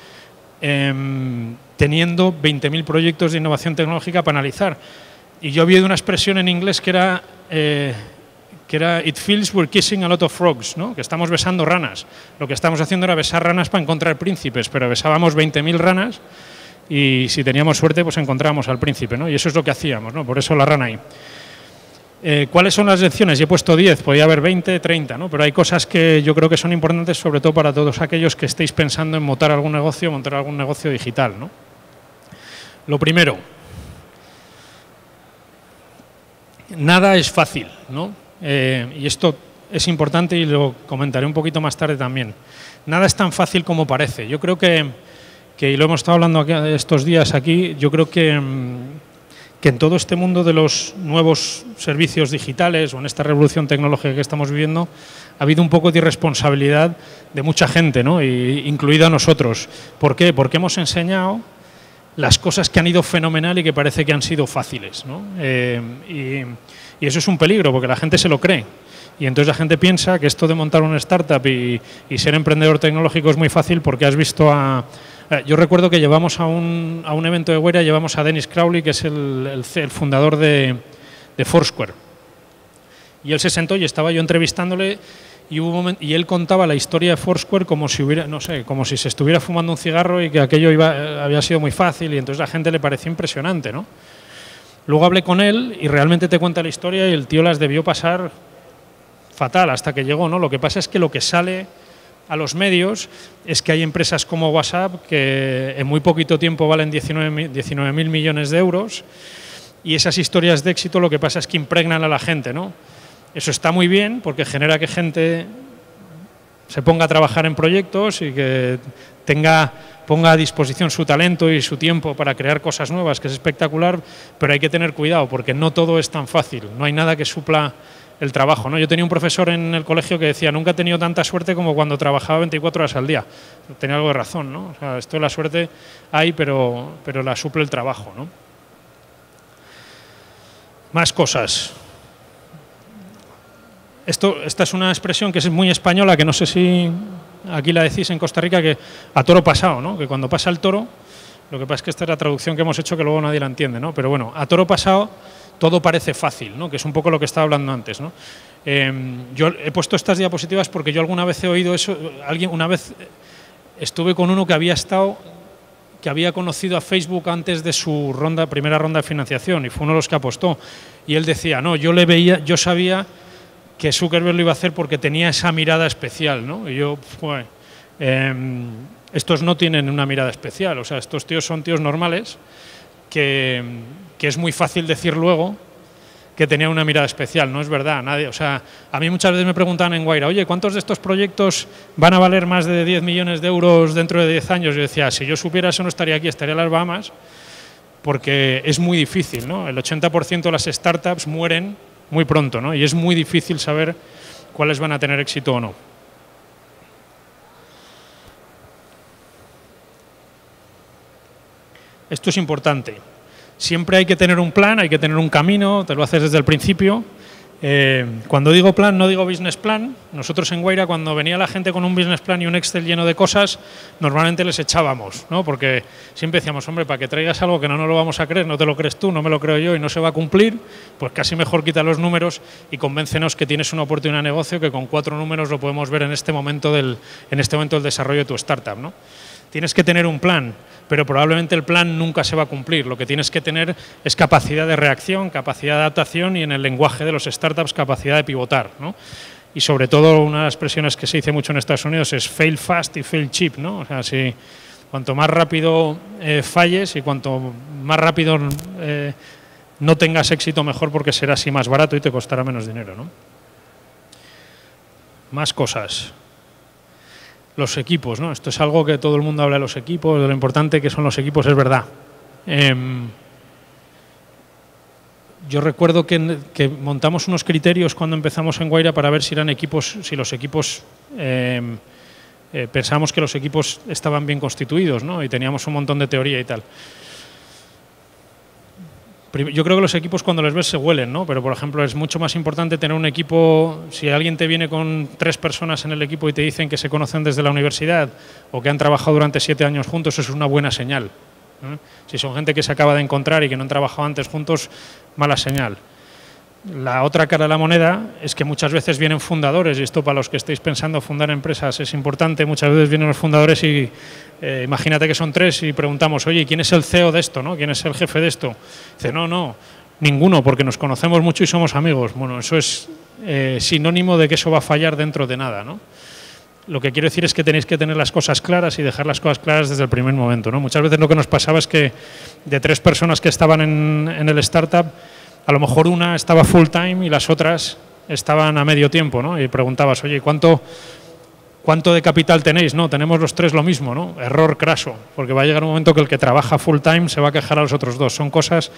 teniendo 20.000 proyectos de innovación tecnológica para analizar? Y yo había una expresión en inglés que era "It feels we're kissing a lot of frogs", ¿no? Que estamos besando ranas. Lo que estamos haciendo era besar ranas para encontrar príncipes, pero besábamos 20.000 ranas y si teníamos suerte pues encontrábamos al príncipe, ¿no? Y eso es lo que hacíamos, ¿no? Por eso la rana ahí. ¿Cuáles son las lecciones? Yo he puesto 10, podía haber 20, 30, ¿no? Pero hay cosas que yo creo que son importantes, sobre todo para todos aquellos que estéis pensando en montar algún negocio digital, ¿no? Lo primero, nada es fácil, ¿no? Y esto es importante y lo comentaré un poquito más tarde también. Nada es tan fácil como parece. Yo creo que y lo hemos estado hablando estos días aquí, yo creo que en todo este mundo de los nuevos servicios digitales o en esta revolución tecnológica que estamos viviendo ha habido un poco de irresponsabilidad de mucha gente, ¿no? Incluida nosotros. ¿Por qué? Porque hemos enseñado las cosas que han ido fenomenal y que parece que han sido fáciles, ¿no? Y eso es un peligro porque la gente se lo cree. Y entonces la gente piensa que esto de montar una startup y ser emprendedor tecnológico es muy fácil porque has visto a... Yo recuerdo que llevamos a un evento de Guaira, llevamos a Dennis Crowley, que es el fundador de Foursquare. Y él se sentó y estaba yo entrevistándole y él contaba la historia de Foursquare como si como si se estuviera fumando un cigarro y que aquello había sido muy fácil y entonces a la gente le pareció impresionante, ¿no? Luego hablé con él y realmente te cuenta la historia y el tío las debió pasar fatal hasta que llegó, ¿no? Lo que pasa es que lo que sale a los medios es que hay empresas como WhatsApp que en muy poquito tiempo valen 19.000 millones de euros y esas historias de éxito lo que pasa es que impregnan a la gente, ¿no? Eso está muy bien porque genera que gente se ponga a trabajar en proyectos y que ponga a disposición su talento y su tiempo para crear cosas nuevas, que es espectacular, pero hay que tener cuidado porque no todo es tan fácil, no hay nada que supla el trabajo, ¿no? Yo tenía un profesor en el colegio que decía, nunca he tenido tanta suerte como cuando trabajaba 24 horas al día. Tenía algo de razón, ¿no? O sea, esto de la suerte hay, pero la suple el trabajo, ¿no? Más cosas. Esta es una expresión que es muy española, que no sé si aquí la decís en Costa Rica, que a toro pasado, ¿no? Que cuando pasa el toro, lo que pasa es que esta es la traducción que hemos hecho que luego nadie la entiende, ¿no? Pero bueno, a toro pasado todo parece fácil, ¿no? Que es un poco lo que estaba hablando antes, ¿no? Yo he puesto estas diapositivas porque yo alguna vez he oído eso. Una vez estuve con uno que había conocido a Facebook antes de su primera ronda de financiación y fue uno de los que apostó. Y él decía, no, yo sabía que Zuckerberg lo iba a hacer porque tenía esa mirada especial, ¿no? Y yo, pues, estos no tienen una mirada especial, o sea, estos tíos son tíos normales que es muy fácil decir luego que tenía una mirada especial, no es verdad, nadie, o sea, a mí muchas veces me preguntan en Guaira, oye, ¿cuántos de estos proyectos van a valer más de 10 millones de euros dentro de 10 años? Yo decía, si yo supiera eso no estaría aquí, estaría en las Bahamas, porque es muy difícil, ¿no? El 80% de las startups mueren muy pronto, ¿no? Y es muy difícil saber cuáles van a tener éxito o no. Esto es importante. Siempre hay que tener un plan, hay que tener un camino, te lo haces desde el principio, Cuando digo plan, no digo business plan. Nosotros en Wayra, cuando venía la gente con un business plan y un Excel lleno de cosas, normalmente les echábamos, ¿no? Porque siempre decíamos, hombre, para que traigas algo que no nos lo vamos a creer, no te lo crees tú, no me lo creo yo y no se va a cumplir, pues casi mejor quita los números y convéncenos que tienes una oportunidad de negocio que con 4 números lo podemos ver en este momento del desarrollo de tu startup, ¿no? Tienes que tener un plan, pero probablemente el plan nunca se va a cumplir. Lo que tienes que tener es capacidad de reacción, capacidad de adaptación y en el lenguaje de los startups capacidad de pivotar, ¿no? Y sobre todo una de las expresiones que se dice mucho en Estados Unidos es fail fast y fail cheap, ¿no? O sea, si cuanto más rápido falles y cuanto más rápido no tengas éxito, mejor, porque será así más barato y te costará menos dinero, ¿no? Más cosas. Los equipos, ¿no? Esto es algo que todo el mundo habla de los equipos, de lo importante que son los equipos, es verdad. Yo recuerdo que montamos unos criterios cuando empezamos en Wayra para ver si los equipos pensábamos que los equipos estaban bien constituidos, ¿no? Y teníamos un montón de teoría y tal. Yo creo que los equipos cuando les ves se huelen, ¿no? Pero, por ejemplo, es mucho más importante tener un equipo. Si alguien te viene con 3 personas en el equipo y te dicen que se conocen desde la universidad o que han trabajado durante 7 años juntos, eso es una buena señal, ¿eh? Si son gente que se acaba de encontrar y que no han trabajado antes juntos, mala señal. La otra cara de la moneda es que muchas veces vienen fundadores, y esto para los que estéis pensando fundar empresas es importante. Muchas veces vienen los fundadores y imagínate que son 3 y preguntamos, oye, ¿quién es el CEO de esto, no? ¿Quién es el jefe de esto? Dice, no, ninguno, porque nos conocemos mucho y somos amigos. Bueno, eso es sinónimo de que eso va a fallar dentro de nada, ¿no? Lo que quiero decir es que tenéis que tener las cosas claras y dejar las cosas claras desde el primer momento, ¿no? Muchas veces lo que nos pasaba es que de 3 personas que estaban en el startup, a lo mejor una estaba full time y las otras estaban a medio tiempo, ¿no? Y preguntabas, oye, ¿cuánto de capital tenéis? No, tenemos los 3 lo mismo, ¿no? Error craso, porque va a llegar un momento que el que trabaja full time se va a quejar a los otros 2. Son cosas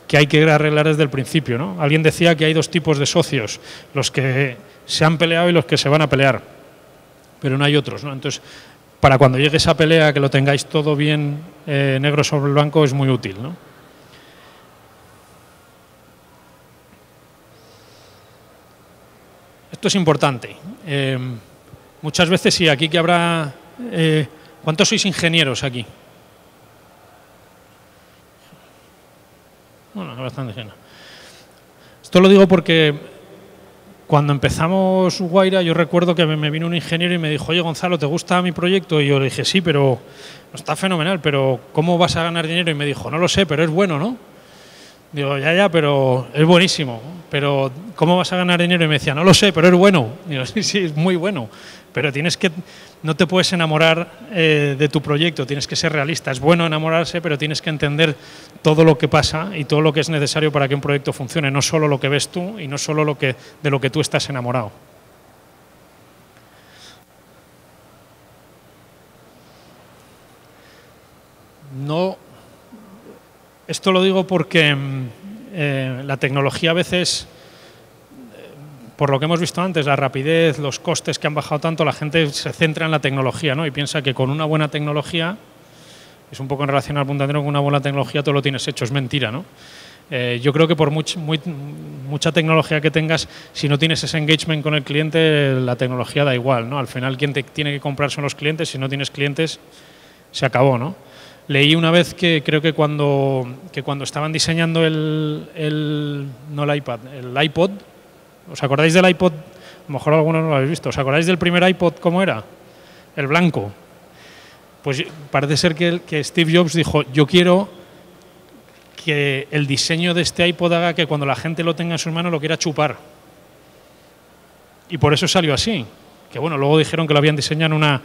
que hay que arreglar desde el principio, ¿no? Alguien decía que hay 2 tipos de socios, los que se han peleado y los que se van a pelear, pero no hay otros, ¿no? Entonces, para cuando llegue esa pelea, que lo tengáis todo bien negro sobre el blanco, es muy útil, ¿no? Esto es importante. Muchas veces sí, aquí que habrá... ¿cuántos sois ingenieros aquí? Bueno, bastante gente. Esto lo digo porque cuando empezamos Wayra, yo recuerdo que me vino un ingeniero y me dijo, oye, Gonzalo, ¿te gusta mi proyecto? Y yo le dije, sí, pero está fenomenal, pero ¿cómo vas a ganar dinero? Y me dijo, no lo sé, pero es bueno, ¿no? Digo, ya, pero es buenísimo. Pero ¿cómo vas a ganar dinero? Y me decía, no lo sé, pero es bueno. Digo, sí, es muy bueno. Pero no te puedes enamorar de tu proyecto, tienes que ser realista. Es bueno enamorarse, pero tienes que entender todo lo que pasa y todo lo que es necesario para que un proyecto funcione, no solo lo que ves tú y no solo de lo que tú estás enamorado. No... Esto lo digo porque la tecnología a veces, por lo que hemos visto antes, la rapidez, los costes que han bajado tanto, la gente se centra en la tecnología, ¿no? Y piensa que con una buena tecnología, es un poco en relación al puntero, con una buena tecnología todo lo tienes hecho, es mentira, ¿no? Yo creo que por mucha tecnología que tengas, si no tienes ese engagement con el cliente, la tecnología da igual, ¿no? Al final quien te tiene que comprar son los clientes, si no tienes clientes, se acabó, ¿no? Leí una vez que creo que cuando estaban diseñando no el iPad, el iPod, ¿os acordáis del iPod? A lo mejor algunos no lo habéis visto. ¿Os acordáis del primer iPod cómo era? El blanco. Pues parece ser que Steve Jobs dijo, yo quiero que el diseño de este iPod haga que cuando la gente lo tenga en sus manos lo quiera chupar. Y por eso salió así. Que bueno, luego dijeron que lo habían diseñado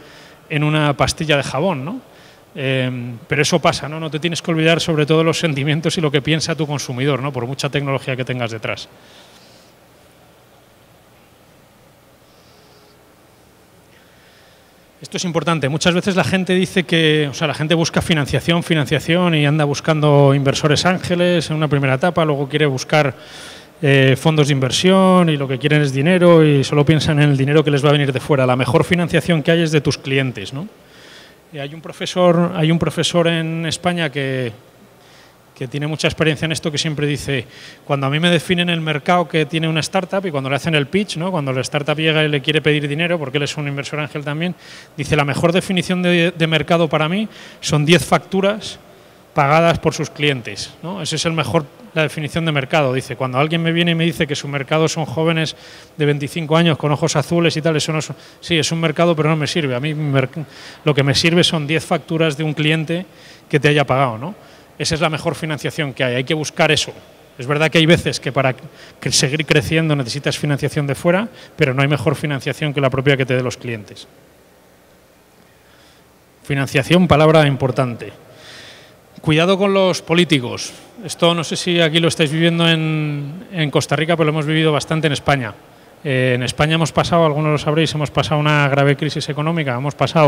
en una pastilla de jabón, ¿no? Pero eso pasa, ¿no? No te tienes que olvidar sobre todo los sentimientos y lo que piensa tu consumidor, ¿no? Por mucha tecnología que tengas detrás. Esto es importante. Muchas veces la gente dice la gente busca financiación y anda buscando inversores ángeles en una primera etapa, luego quiere buscar fondos de inversión y lo que quieren es dinero y solo piensan en el dinero que les va a venir de fuera. La mejor financiación que hay es de tus clientes, ¿no? Hay un profesor en España que que tiene mucha experiencia en esto, que siempre dice, cuando a mí me definen el mercado que tiene una startup y cuando le hacen el pitch, ¿no? Cuando la startup llega y le quiere pedir dinero, porque él es un inversor ángel también, dice, la mejor definición de mercado para mí son 10 facturas pagadas por sus clientes, ¿no? Esa es la definición de mercado. Dice, cuando alguien me viene y me dice que su mercado son jóvenes de 25 años con ojos azules y tal, eso no es, sí, es un mercado, pero no me sirve. A mí lo que me sirve son 10 facturas de un cliente que te haya pagado, ¿no? Esa es la mejor financiación que hay que buscar eso. Es verdad que hay veces que para seguir creciendo necesitas financiación de fuera, pero no hay mejor financiación que la propia que te dé los clientes. Financiación, palabra importante. Cuidado con los políticos. Esto no sé si aquí lo estáis viviendo en Costa Rica, pero lo hemos vivido bastante en España. En España hemos pasado, algunos lo sabréis, hemos pasado una grave crisis económica,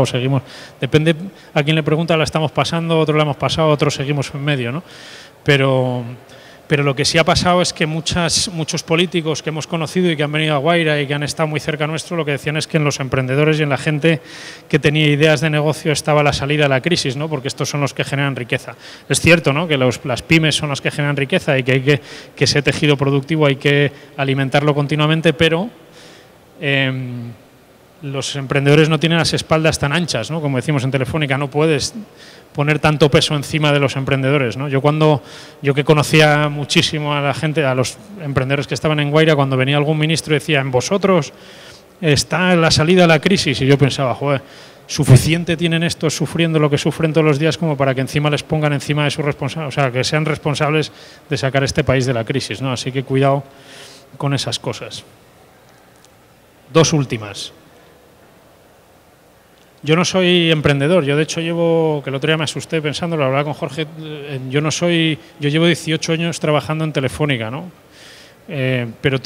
seguimos, depende a quién le pregunta, la estamos pasando, otros la hemos pasado, otros seguimos en medio, ¿no? Pero lo que sí ha pasado es que muchos políticos que hemos conocido y que han venido a Guaira y que han estado muy cerca nuestro, lo que decían es que en los emprendedores y en la gente que tenía ideas de negocio estaba la salida de la crisis, ¿no? Porque estos son los que generan riqueza. Es cierto, ¿no? Que las pymes son las que generan riqueza y que ese tejido productivo hay que alimentarlo continuamente, pero los emprendedores no tienen las espaldas tan anchas, ¿no? Como decimos en Telefónica, no puedes poner tanto peso encima de los emprendedores, ¿no? Yo que conocía muchísimo a la gente, a los emprendedores que estaban en Guaira, cuando venía algún ministro y decía, en vosotros está la salida de la crisis, y yo pensaba, joder, suficiente tienen estos sufriendo lo que sufren todos los días como para que encima les pongan encima de sus responsables, o sea, que sean responsables de sacar este país de la crisis, ¿no? Así que cuidado con esas cosas. Dos últimas. Yo no soy emprendedor, yo de hecho que el otro día me asusté pensando, lo hablaba con Jorge, yo llevo 18 años trabajando en Telefónica, ¿no? Pero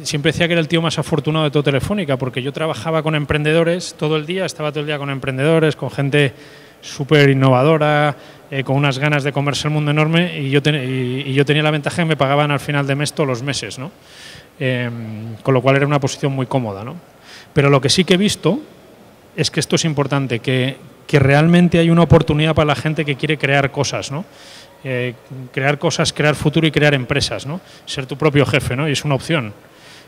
siempre decía que era el tío más afortunado de todo Telefónica, porque yo trabajaba con emprendedores todo el día, estaba todo el día con emprendedores, con gente súper innovadora, con unas ganas de comerse el mundo enorme, y yo tenía la ventaja que me pagaban al final de mes todos los meses, ¿no? Con lo cual era una posición muy cómoda, ¿no? Pero lo que sí que he visto es que esto es importante, que realmente hay una oportunidad para la gente que quiere crear cosas, ¿no? Crear cosas, crear futuro y crear empresas, ¿no? Ser tu propio jefe, ¿no? Y es una opción.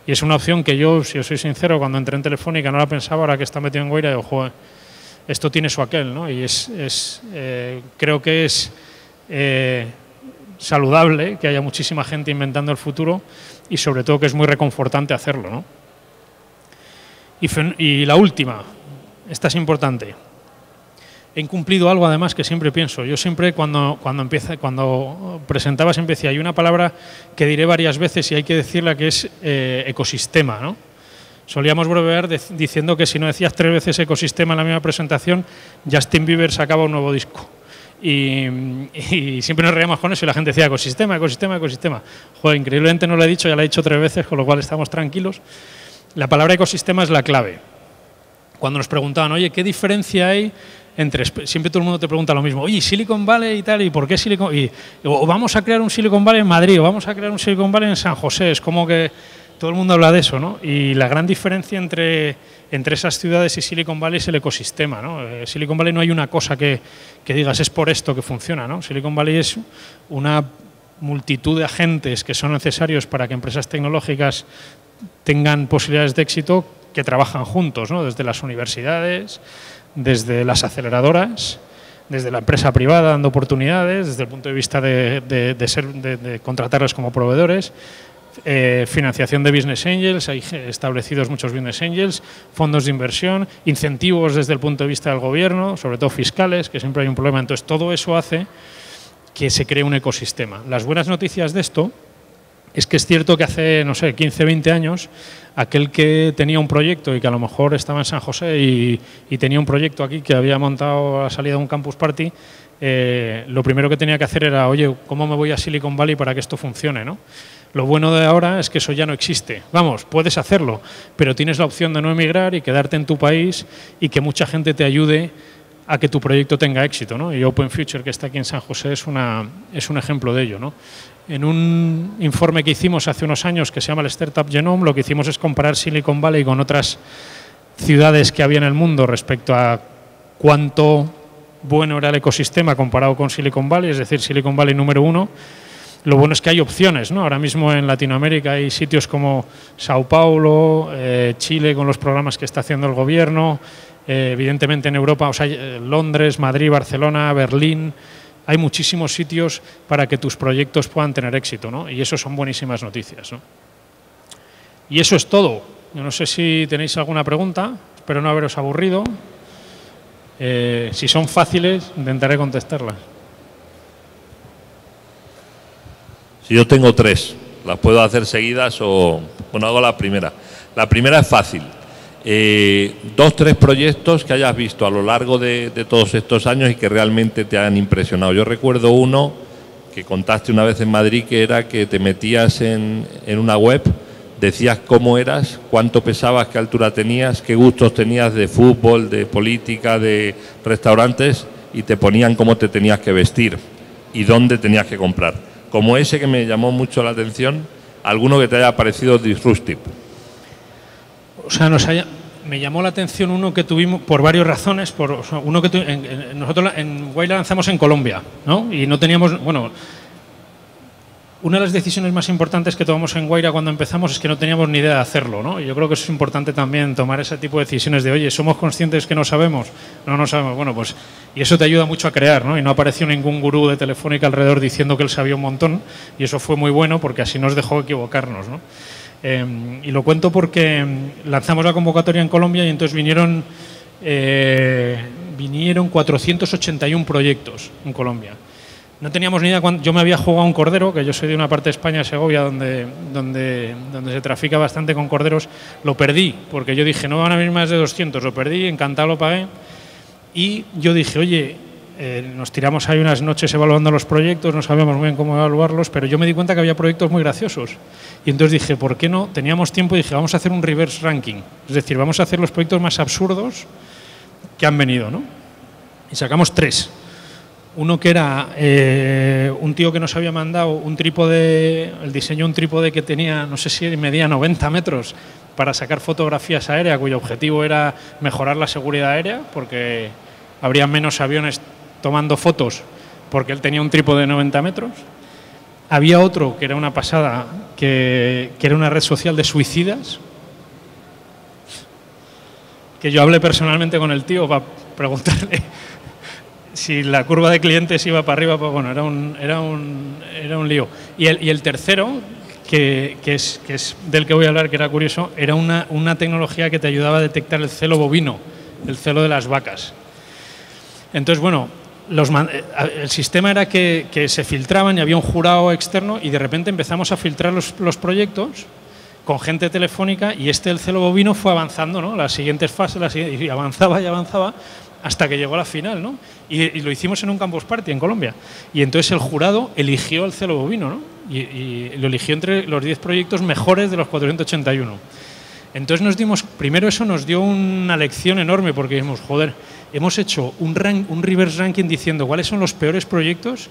Y es una opción que yo, si os soy sincero, cuando entré en Telefónica no la pensaba, ahora que está metido en Guaira, digo, joder, esto tiene su aquel, ¿no? Y creo que es saludable que haya muchísima gente inventando el futuro y sobre todo que es muy reconfortante hacerlo, ¿no? Y la última, esta es importante. He incumplido algo además que siempre pienso. Yo siempre cuando presentaba siempre decía, hay una palabra que diré varias veces y hay que decirla, que es ecosistema, ¿no? Solíamos bromear diciendo que si no decías 3 veces ecosistema en la misma presentación, Justin Bieber sacaba un nuevo disco. Y siempre nos reíamos con eso y la gente decía ecosistema, ecosistema, ecosistema. Joder, increíblemente no lo he dicho, ya lo he dicho 3 veces, con lo cual estamos tranquilos. La palabra ecosistema es la clave. Cuando nos preguntaban, oye, ¿qué diferencia hay entre...? Siempre todo el mundo te pregunta lo mismo, oye, Silicon Valley y tal, ¿y por qué Silicon Valley? O vamos a crear un Silicon Valley en Madrid, o vamos a crear un Silicon Valley en San José, es como que todo el mundo habla de eso, ¿no? Y la gran diferencia entre esas ciudades y Silicon Valley es el ecosistema, ¿no? Silicon Valley no hay una cosa que digas, es por esto que funciona, ¿no? Silicon Valley es una multitud de agentes que son necesarios para que empresas tecnológicas tengan posibilidades de éxito, que trabajan juntos, ¿no? Desde las universidades, desde las aceleradoras, desde la empresa privada dando oportunidades, desde el punto de vista de contratarlos como proveedores, financiación de business angels, hay establecidos muchos business angels, fondos de inversión, incentivos desde el punto de vista del gobierno, sobre todo fiscales, que siempre hay un problema. Entonces, todo eso hace que se cree un ecosistema. Las buenas noticias de esto es que es cierto que hace, no sé, 15, 20 años, aquel que tenía un proyecto y que a lo mejor estaba en San José y tenía un proyecto aquí que había montado a la salida de un campus party, lo primero que tenía que hacer era, oye, ¿cómo me voy a Silicon Valley para que esto funcione, ¿no? Lo bueno de ahora es que eso ya no existe. Vamos, puedes hacerlo, pero tienes la opción de no emigrar y quedarte en tu país y que mucha gente te ayude a que tu proyecto tenga éxito, ¿no? Y Open Future, que está aquí en San José, es un ejemplo de ello, ¿no? En un informe que hicimos hace unos años que se llama el Startup Genome, lo que hicimos es comparar Silicon Valley con otras ciudades que había en el mundo respecto a cuánto bueno era el ecosistema comparado con Silicon Valley, es decir, Silicon Valley número 1. Lo bueno es que hay opciones, ¿no? Ahora mismo en Latinoamérica hay sitios como Sao Paulo, Chile con los programas que está haciendo el gobierno, evidentemente en Europa, o sea, Londres, Madrid, Barcelona, Berlín. Hay muchísimos sitios para que tus proyectos puedan tener éxito, ¿no? Y eso son buenísimas noticias, ¿no? Y eso es todo. Yo no sé si tenéis alguna pregunta, espero no haberos aburrido. Si son fáciles, intentaré contestarlas. Si yo tengo 3, ¿las puedo hacer seguidas o...? Bueno, hago la primera. La primera es fácil. 2, 3 proyectos que hayas visto a lo largo de todos estos años y que realmente te han impresionado. Yo recuerdo uno que contaste una vez en Madrid, que era que te metías en una web, decías cómo eras, cuánto pesabas, qué altura tenías, qué gustos tenías de fútbol, de política, de restaurantes, y te ponían cómo te tenías que vestir y dónde tenías que comprar. Como ese que me llamó mucho la atención, alguno que te haya parecido disruptive. O sea, me llamó la atención uno que tuvimos por varias razones. Uno que nosotros en Wayra lanzamos en Colombia, ¿no? Y no teníamos, bueno, una de las decisiones más importantes que tomamos en Wayra cuando empezamos es que no teníamos ni idea de hacerlo, ¿no? Y yo creo que eso es importante también, tomar ese tipo de decisiones de, oye, ¿somos conscientes que no sabemos? No sabemos. Bueno, pues, y eso te ayuda mucho a crear, ¿no? Y no apareció ningún gurú de Telefónica alrededor diciendo que él sabía un montón, y eso fue muy bueno porque así nos dejó equivocarnos, ¿no? Y lo cuento porque lanzamos la convocatoria en Colombia y entonces vinieron 481 proyectos en Colombia. No teníamos ni idea yo me había jugado un cordero, que yo soy de una parte de España, Segovia, donde se trafica bastante con corderos. Lo perdí, porque yo dije, no van a venir más de 200, lo perdí, encantado lo pagué. Y yo dije, oye, nos tiramos ahí unas noches evaluando los proyectos, no sabíamos muy bien cómo evaluarlos, pero yo me di cuenta que había proyectos muy graciosos. Y entonces dije, ¿por qué no? Teníamos tiempo y dije, vamos a hacer un reverse ranking. Es decir, vamos a hacer los proyectos más absurdos que han venido, ¿no? Y sacamos 3. Uno que era un tío que nos había mandado un trípode, el diseño de un trípode que tenía, no sé si medía 90 metros, para sacar fotografías aéreas, cuyo objetivo era mejorar la seguridad aérea, porque habría menos aviones tomando fotos, porque él tenía un trípode de 90 metros. Había otro que era una pasada, que era una red social de suicidas, que yo hablé personalmente con el tío para preguntarle si la curva de clientes iba para arriba. Pues bueno, era un lío. Y el tercero, que es del que voy a hablar, que era curioso, era una tecnología que te ayudaba a detectar el celo bovino, el celo de las vacas. Entonces, bueno, el sistema era que se filtraban y había un jurado externo, y de repente empezamos a filtrar los proyectos con gente telefónica, y el celo bovino fue avanzando, ¿no? Las siguientes fases, y avanzaba y avanzaba hasta que llegó a la final, ¿no? Y lo hicimos en un campus party en Colombia. Y entonces el jurado eligió el celo bovino, ¿no? Y lo eligió entre los 10 proyectos mejores de los 481. Entonces primero eso nos dio una lección enorme, porque dijimos, joder, hemos hecho un reverse ranking diciendo cuáles son los peores proyectos,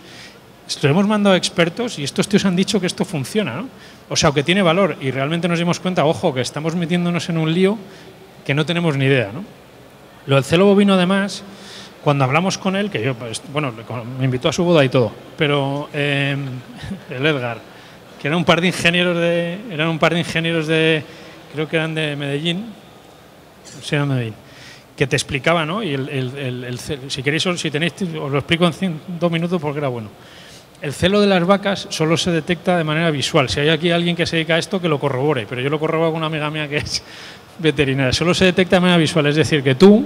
lo hemos mandado a expertos y estos tíos han dicho que esto funciona, ¿no? O sea, que tiene valor, y realmente nos dimos cuenta, ojo, que estamos metiéndonos en un lío que no tenemos ni idea, ¿no? Lo del celo bovino, además, cuando hablamos con él, que yo, pues, bueno, me invitó a su boda y todo, pero el Edgar, que era un par de ingenieros de, creo que eran de Medellín, sí, eran de Medellín, que te explicaba, ¿no? Y si queréis, si tenéis, os lo explico en 2 minutos porque era bueno. El celo de las vacas solo se detecta de manera visual. Si hay aquí alguien que se dedica a esto, que lo corrobore, pero yo lo corroboro con una amiga mía que es veterinaria. Solo se detecta de manera visual, es decir, que tú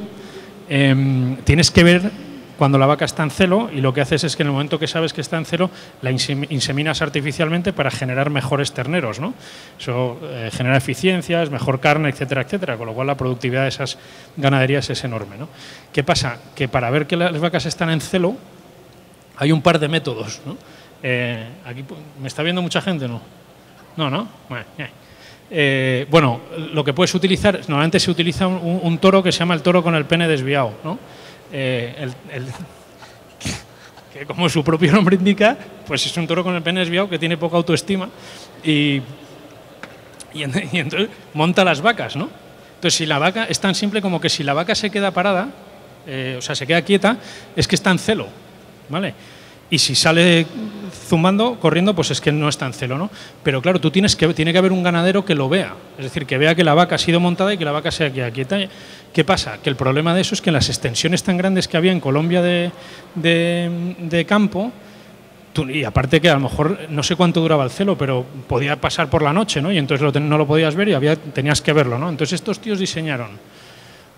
tienes que ver cuando la vaca está en celo, y lo que haces es que en el momento que sabes que está en celo, la inseminas artificialmente para generar mejores terneros, ¿no? Eso genera eficiencias, mejor carne, etcétera, etcétera, con lo cual la productividad de esas ganaderías es enorme, ¿no? ¿Qué pasa? Que para ver que las vacas están en celo hay un par de métodos, ¿no? Aquí ¿me está viendo mucha gente, no? No. Bueno, lo que puedes utilizar, normalmente se utiliza un toro que se llama el toro con el pene desviado, ¿no? Que como su propio nombre indica, pues es un toro con el pene desviado que tiene poca autoestima y entonces monta las vacas, ¿no? Entonces, si la vaca es tan simple como que si la vaca se queda parada, o sea, se queda quieta, es que está en celo, ¿vale? Y si sale zumbando, corriendo, pues es que no está en celo, ¿no? Pero claro, tiene que haber un ganadero que lo vea, es decir, que vea que la vaca ha sido montada y que la vaca se queda quieta. ¿Qué pasa? Que el problema de eso es que en las extensiones tan grandes que había en Colombia de campo, y aparte que a lo mejor no sé cuánto duraba el celo, pero podía pasar por la noche, ¿no? Y entonces no lo podías ver y tenías que verlo, ¿no? Entonces estos tíos diseñaron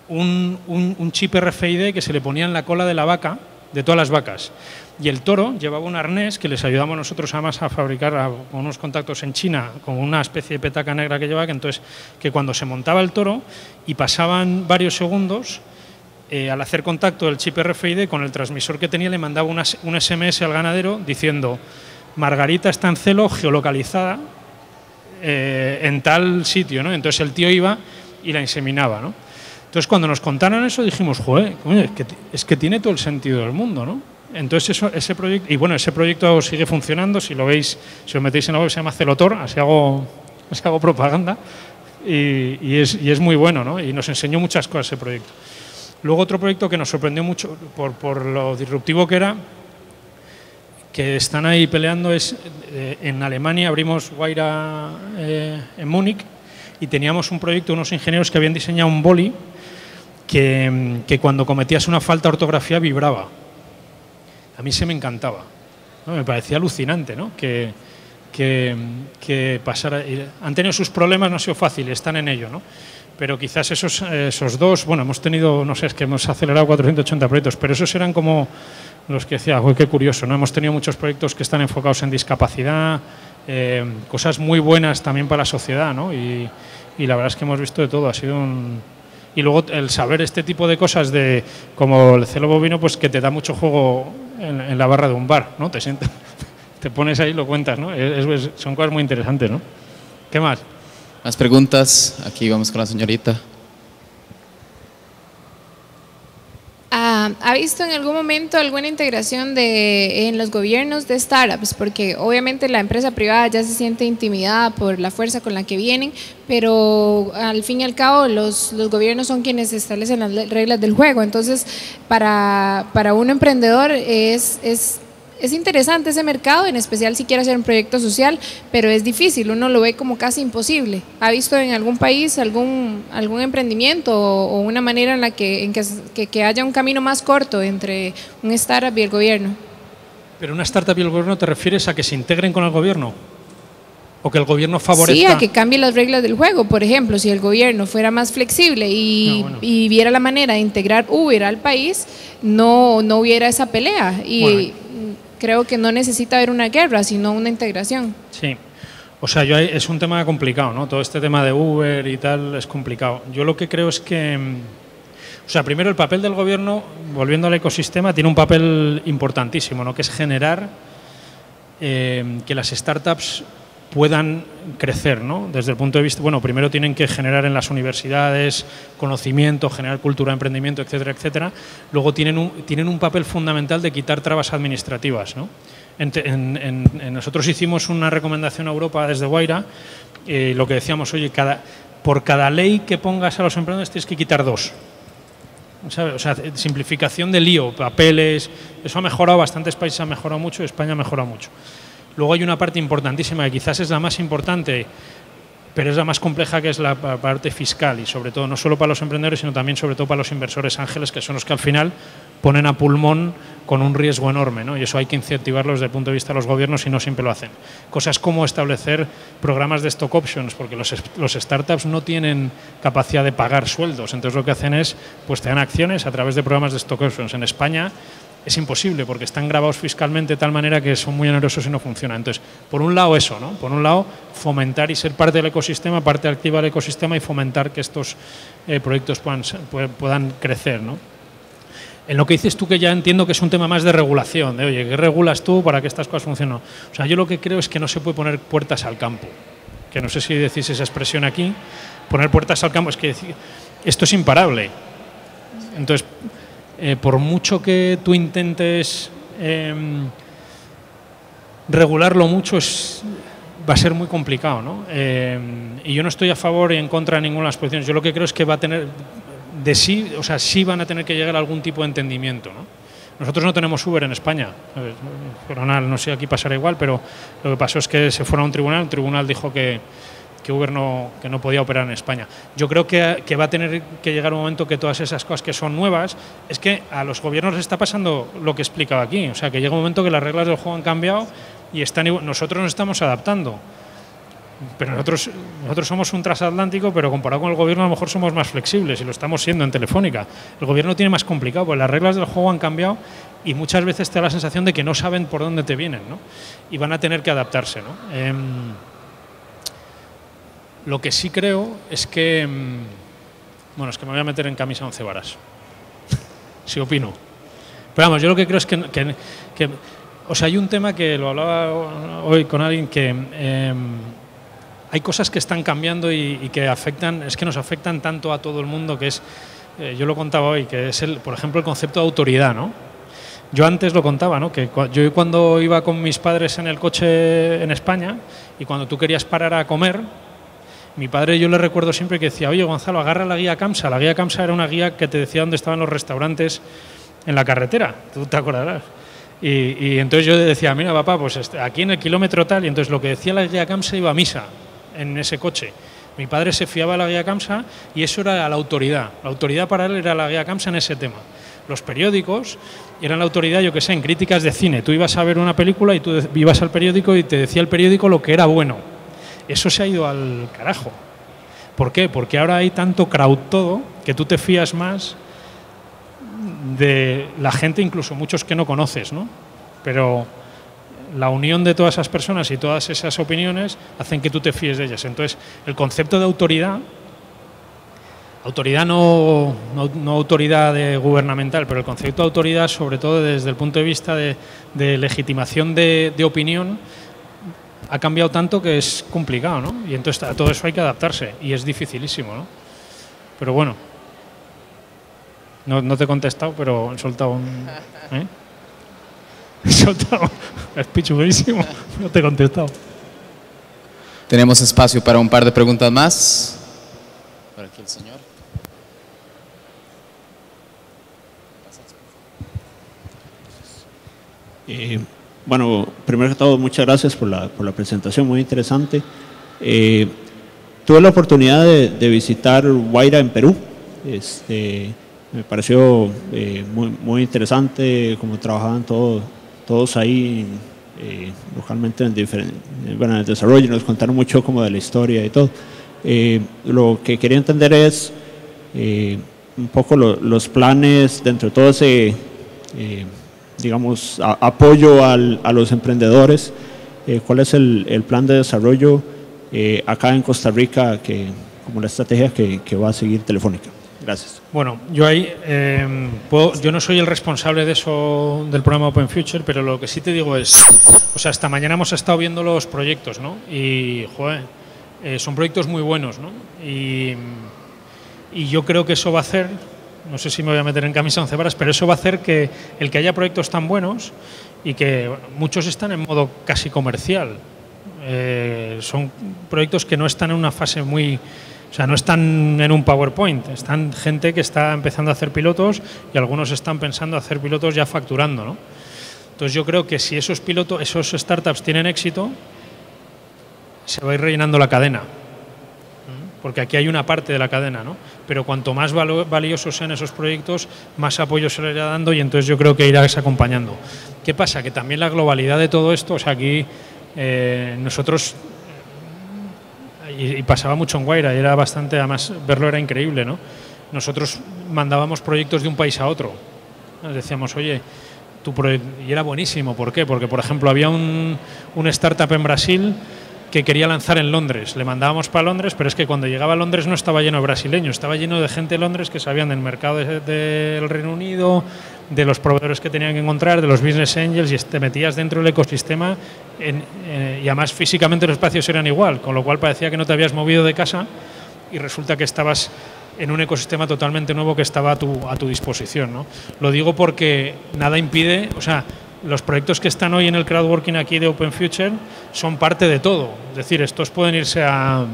un chip RFID que se le ponía en la cola de la vaca, de todas las vacas. Y el toro llevaba un arnés que les ayudamos nosotros además a fabricar con unos contactos en China, con una especie de petaca negra que llevaba, que cuando se montaba el toro y pasaban varios segundos, al hacer contacto del chip RFID con el transmisor que tenía, le mandaba un SMS al ganadero diciendo: Margarita está en celo, geolocalizada en tal sitio, ¿no? Entonces el tío iba y la inseminaba, ¿no? Entonces cuando nos contaron eso dijimos, joder, es que tiene todo el sentido del mundo, ¿no? Entonces ese proyecto, y bueno, ese proyecto sigue funcionando, si lo veis, si os metéis en la web, se llama Celotor, así hago propaganda, y es muy bueno, ¿no? Y nos enseñó muchas cosas ese proyecto. Luego otro proyecto que nos sorprendió mucho por lo disruptivo que era, que están ahí peleando, es en Alemania abrimos Wayra en Múnich y teníamos un proyecto, unos ingenieros que habían diseñado un boli que cuando cometías una falta de ortografía vibraba. A mí se me encantaba, ¿no? Me parecía alucinante, ¿no? Que pasara. Han tenido sus problemas, no ha sido fácil, están en ello, ¿no? Pero quizás esos dos, bueno, hemos tenido, no sé, es que hemos acelerado 480 proyectos, pero esos eran como los que decía, qué curioso, ¿no? Hemos tenido muchos proyectos que están enfocados en discapacidad, cosas muy buenas también para la sociedad, ¿no? Y la verdad es que hemos visto de todo, ha sido un... Y luego el saber este tipo de cosas como el celo bovino, pues que te da mucho juego en la barra de un bar, ¿no? Te pones ahí y lo cuentas, ¿no? Son cosas muy interesantes, ¿no? ¿Qué más? Más preguntas. Aquí vamos con la señorita. ¿Ha visto en algún momento alguna integración en los gobiernos de startups? Porque obviamente la empresa privada ya se siente intimidada por la fuerza con la que vienen, pero al fin y al cabo los gobiernos son quienes establecen las reglas del juego. Entonces, para un emprendedor es interesante ese mercado, en especial si quiere hacer un proyecto social, pero es difícil, uno lo ve como casi imposible. ¿Ha visto en algún país algún emprendimiento o una manera en la que haya un camino más corto entre un startup y el gobierno? ¿Pero una startup y el gobierno te refieres a que se integren con el gobierno? ¿O que el gobierno favorezca? Sí, a que cambie las reglas del juego. Por ejemplo, si el gobierno fuera más flexible y viera la manera de integrar Uber al país, no hubiera esa pelea. Creo que no necesita haber una guerra, sino una integración. Sí, o sea, es un tema complicado, ¿no? Todo este tema de Uber y tal es complicado. Yo lo que creo es que, o sea, primero el papel del gobierno, volviendo al ecosistema, tiene un papel importantísimo, ¿no? Que es generar que las startups puedan crecer, ¿no? Desde el punto de vista, bueno, primero tienen que generar en las universidades conocimiento, generar cultura de emprendimiento, etcétera, etcétera. Luego tienen un papel fundamental de quitar trabas administrativas, ¿no? Nosotros hicimos una recomendación a Europa desde Wayra, lo que decíamos, oye, por cada ley que pongas a los emprendedores tienes que quitar 2. ¿Sabes? O sea, simplificación de lío, papeles, eso ha mejorado, bastantes países han mejorado mucho, España ha mejorado mucho. Luego hay una parte importantísima que quizás es la más importante, pero es la más compleja, que es la parte fiscal, y sobre todo no solo para los emprendedores, sino también sobre todo para los inversores ángeles, que son los que al final ponen a pulmón con un riesgo enorme, ¿no? Y eso hay que incentivarlo desde el punto de vista de los gobiernos y no siempre lo hacen. Cosas como establecer programas de stock options, porque los startups no tienen capacidad de pagar sueldos, entonces lo que hacen es, pues te dan acciones a través de programas de stock options. En España es imposible porque están grabados fiscalmente de tal manera que son muy onerosos y no funcionan. Entonces, por un lado eso, ¿no? Por un lado, fomentar y ser parte del ecosistema, parte activa del ecosistema, y fomentar que estos proyectos puedan crecer, ¿no? En lo que dices tú, que ya entiendo que es un tema más de regulación, de oye, ¿qué regulas tú para que estas cosas funcionen? O sea, yo lo que creo es que no se puede poner puertas al campo, que no sé si decís esa expresión aquí, poner puertas al campo, es que esto es imparable. Entonces, por mucho que tú intentes regularlo mucho, va a ser muy complicado, ¿no? Y yo no estoy a favor y en contra de ninguna de las posiciones. Yo lo que creo es que va a tener, sí, o sea, sí van a tener que llegar a algún tipo de entendimiento, ¿no? Nosotros no tenemos Uber en España. Perdonad, no sé, aquí pasará igual, pero lo que pasó es que se fueron a un tribunal, el tribunal dijo que Uber no podía operar en España. Yo creo que va a tener que llegar un momento que todas esas cosas que son nuevas, es que a los gobiernos les está pasando lo que he explicado aquí, o sea, que llega un momento que las reglas del juego han cambiado y nosotros nos estamos adaptando. Pero nosotros somos un transatlántico, pero comparado con el gobierno a lo mejor somos más flexibles y lo estamos siendo en Telefónica. El gobierno tiene más complicado, porque las reglas del juego han cambiado y muchas veces te da la sensación de que no saben por dónde te vienen, ¿no? Y van a tener que adaptarse, ¿no? Lo que sí creo es que, bueno, es que me voy a meter en camisa 11 varas, si opino. Pero vamos, yo lo que creo es que o sea, hay un tema que lo hablaba hoy con alguien que hay cosas que están cambiando y que afectan, es que nos afectan tanto a todo el mundo, que es, yo lo contaba hoy, que es, por ejemplo, el concepto de autoridad, ¿no? Yo antes lo contaba, ¿no? Que yo cuando iba con mis padres en el coche en España y cuando tú querías parar a comer, mi padre, yo le recuerdo siempre que decía, oye, Gonzalo, agarra la guía Camsa. La guía Camsa era una guía que te decía dónde estaban los restaurantes en la carretera, tú te acordarás. Y entonces yo decía, mira, papá, pues aquí en el kilómetro tal, y entonces lo que decía la guía Camsa iba a misa en ese coche. Mi padre se fiaba a la guía Camsa y eso era la autoridad. La autoridad para él era la guía Camsa en ese tema. Los periódicos eran la autoridad, yo que sé, en críticas de cine. Tú ibas a ver una película y tú ibas al periódico y te decía el periódico lo que era bueno. Eso se ha ido al carajo. ¿Por qué? Porque ahora hay tanto crowd todo que tú te fías más de la gente, incluso muchos que no conoces, ¿no? Pero la unión de todas esas personas y todas esas opiniones hacen que tú te fíes de ellas. Entonces, el concepto de autoridad no autoridad gubernamental, pero el concepto de autoridad, sobre todo desde el punto de vista de legitimación de opinión, ha cambiado tanto que es complicado, ¿no? Y entonces a todo eso hay que adaptarse y es dificilísimo, ¿no? Pero bueno, no te he contestado, pero he soltado un... He soltado un speech buenísimo, no te he contestado. Tenemos espacio para un par de preguntas más. Por aquí el señor. Bueno, primero que todo, muchas gracias por la presentación, muy interesante. Tuve la oportunidad de visitar Guaira en Perú. Me pareció muy interesante cómo trabajaban todos ahí localmente en el desarrollo. Nos contaron mucho como de la historia y todo. Lo que quería entender es un poco los planes dentro de todo ese digamos, apoyo a los emprendedores. ¿Cuál es el plan de desarrollo acá en Costa Rica, como la estrategia que va a seguir Telefónica? Gracias. Bueno, yo ahí yo no soy el responsable de eso, del programa Open Future, pero lo que sí te digo es, o sea, esta mañana hemos estado viendo los proyectos, ¿no? Y, joder, son proyectos muy buenos, ¿no? Y yo creo que eso va a hacer, no sé si me voy a meter en camisa 11 varas, pero eso va a hacer que el que haya proyectos tan buenos y que bueno, muchos están en modo casi comercial. Son proyectos que no están en una fase muy... O sea, no están en un PowerPoint, están gente que está empezando a hacer pilotos y algunos están pensando hacer pilotos ya facturando, ¿no? Entonces yo creo que si esos startups tienen éxito, se va a ir rellenando la cadena. Porque aquí hay una parte de la cadena, ¿no? Pero cuanto más valiosos sean esos proyectos, más apoyo se le irá dando y entonces yo creo que irás acompañando. ¿Qué pasa? Que también la globalidad de todo esto, o sea, aquí nosotros, y pasaba mucho en Guaira, y era bastante, además verlo era increíble, ¿no? Nosotros mandábamos proyectos de un país a otro. Decíamos, oye, y era buenísimo, ¿por qué? Porque, por ejemplo, había un startup en Brasil que quería lanzar en Londres. Le mandábamos para Londres, pero es que cuando llegaba a Londres no estaba lleno de brasileños, estaba lleno de gente de Londres que sabían del mercado del Reino Unido, de los proveedores que tenían que encontrar, de los business angels, y te metías dentro del ecosistema y además físicamente los espacios eran igual, con lo cual parecía que no te habías movido de casa y resulta que estabas en un ecosistema totalmente nuevo que estaba a tu disposición, ¿no? Lo digo porque nada impide, o sea, los proyectos que están hoy en el crowdworking aquí de Open Future son parte de todo. Es decir, estos pueden irse a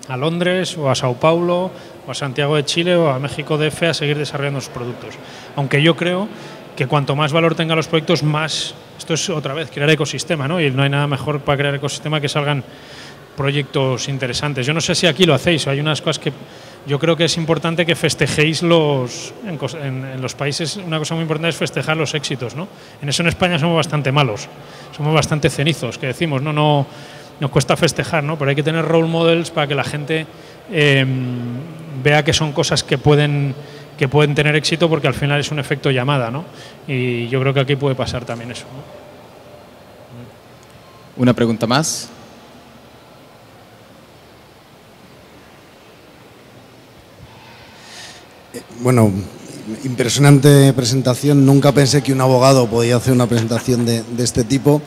a Londres o a Sao Paulo o a Santiago de Chile o a México DF a seguir desarrollando sus productos. Aunque yo creo que cuanto más valor tengan los proyectos, más... Esto es otra vez crear ecosistema, ¿no? Y no hay nada mejor para crear ecosistema que salgan proyectos interesantes. Yo no sé si aquí lo hacéis, hay unas cosas que yo creo que es importante que festejéis en los países. Una cosa muy importante es festejar los éxitos, ¿no? En eso en España somos bastante malos, somos bastante cenizos, que decimos, no nos cuesta festejar, ¿no? Pero hay que tener role models para que la gente vea que son cosas que pueden tener éxito, porque al final es un efecto llamada, ¿no? Y yo creo que aquí puede pasar también eso, ¿no? Una pregunta más. Bueno, impresionante presentación. Nunca pensé que un abogado podía hacer una presentación de este tipo.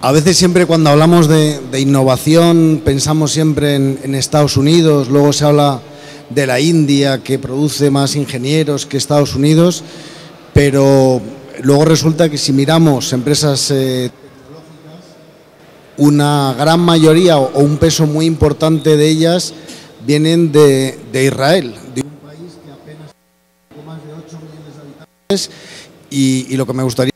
A veces siempre cuando hablamos de innovación pensamos siempre en Estados Unidos, luego se habla de la India, que produce más ingenieros que Estados Unidos, pero luego resulta que si miramos empresas tecnológicas, una gran mayoría o un peso muy importante de ellas vienen de Israel, de un país que apenas tiene más de 8 millones de habitantes, y lo que me gustaría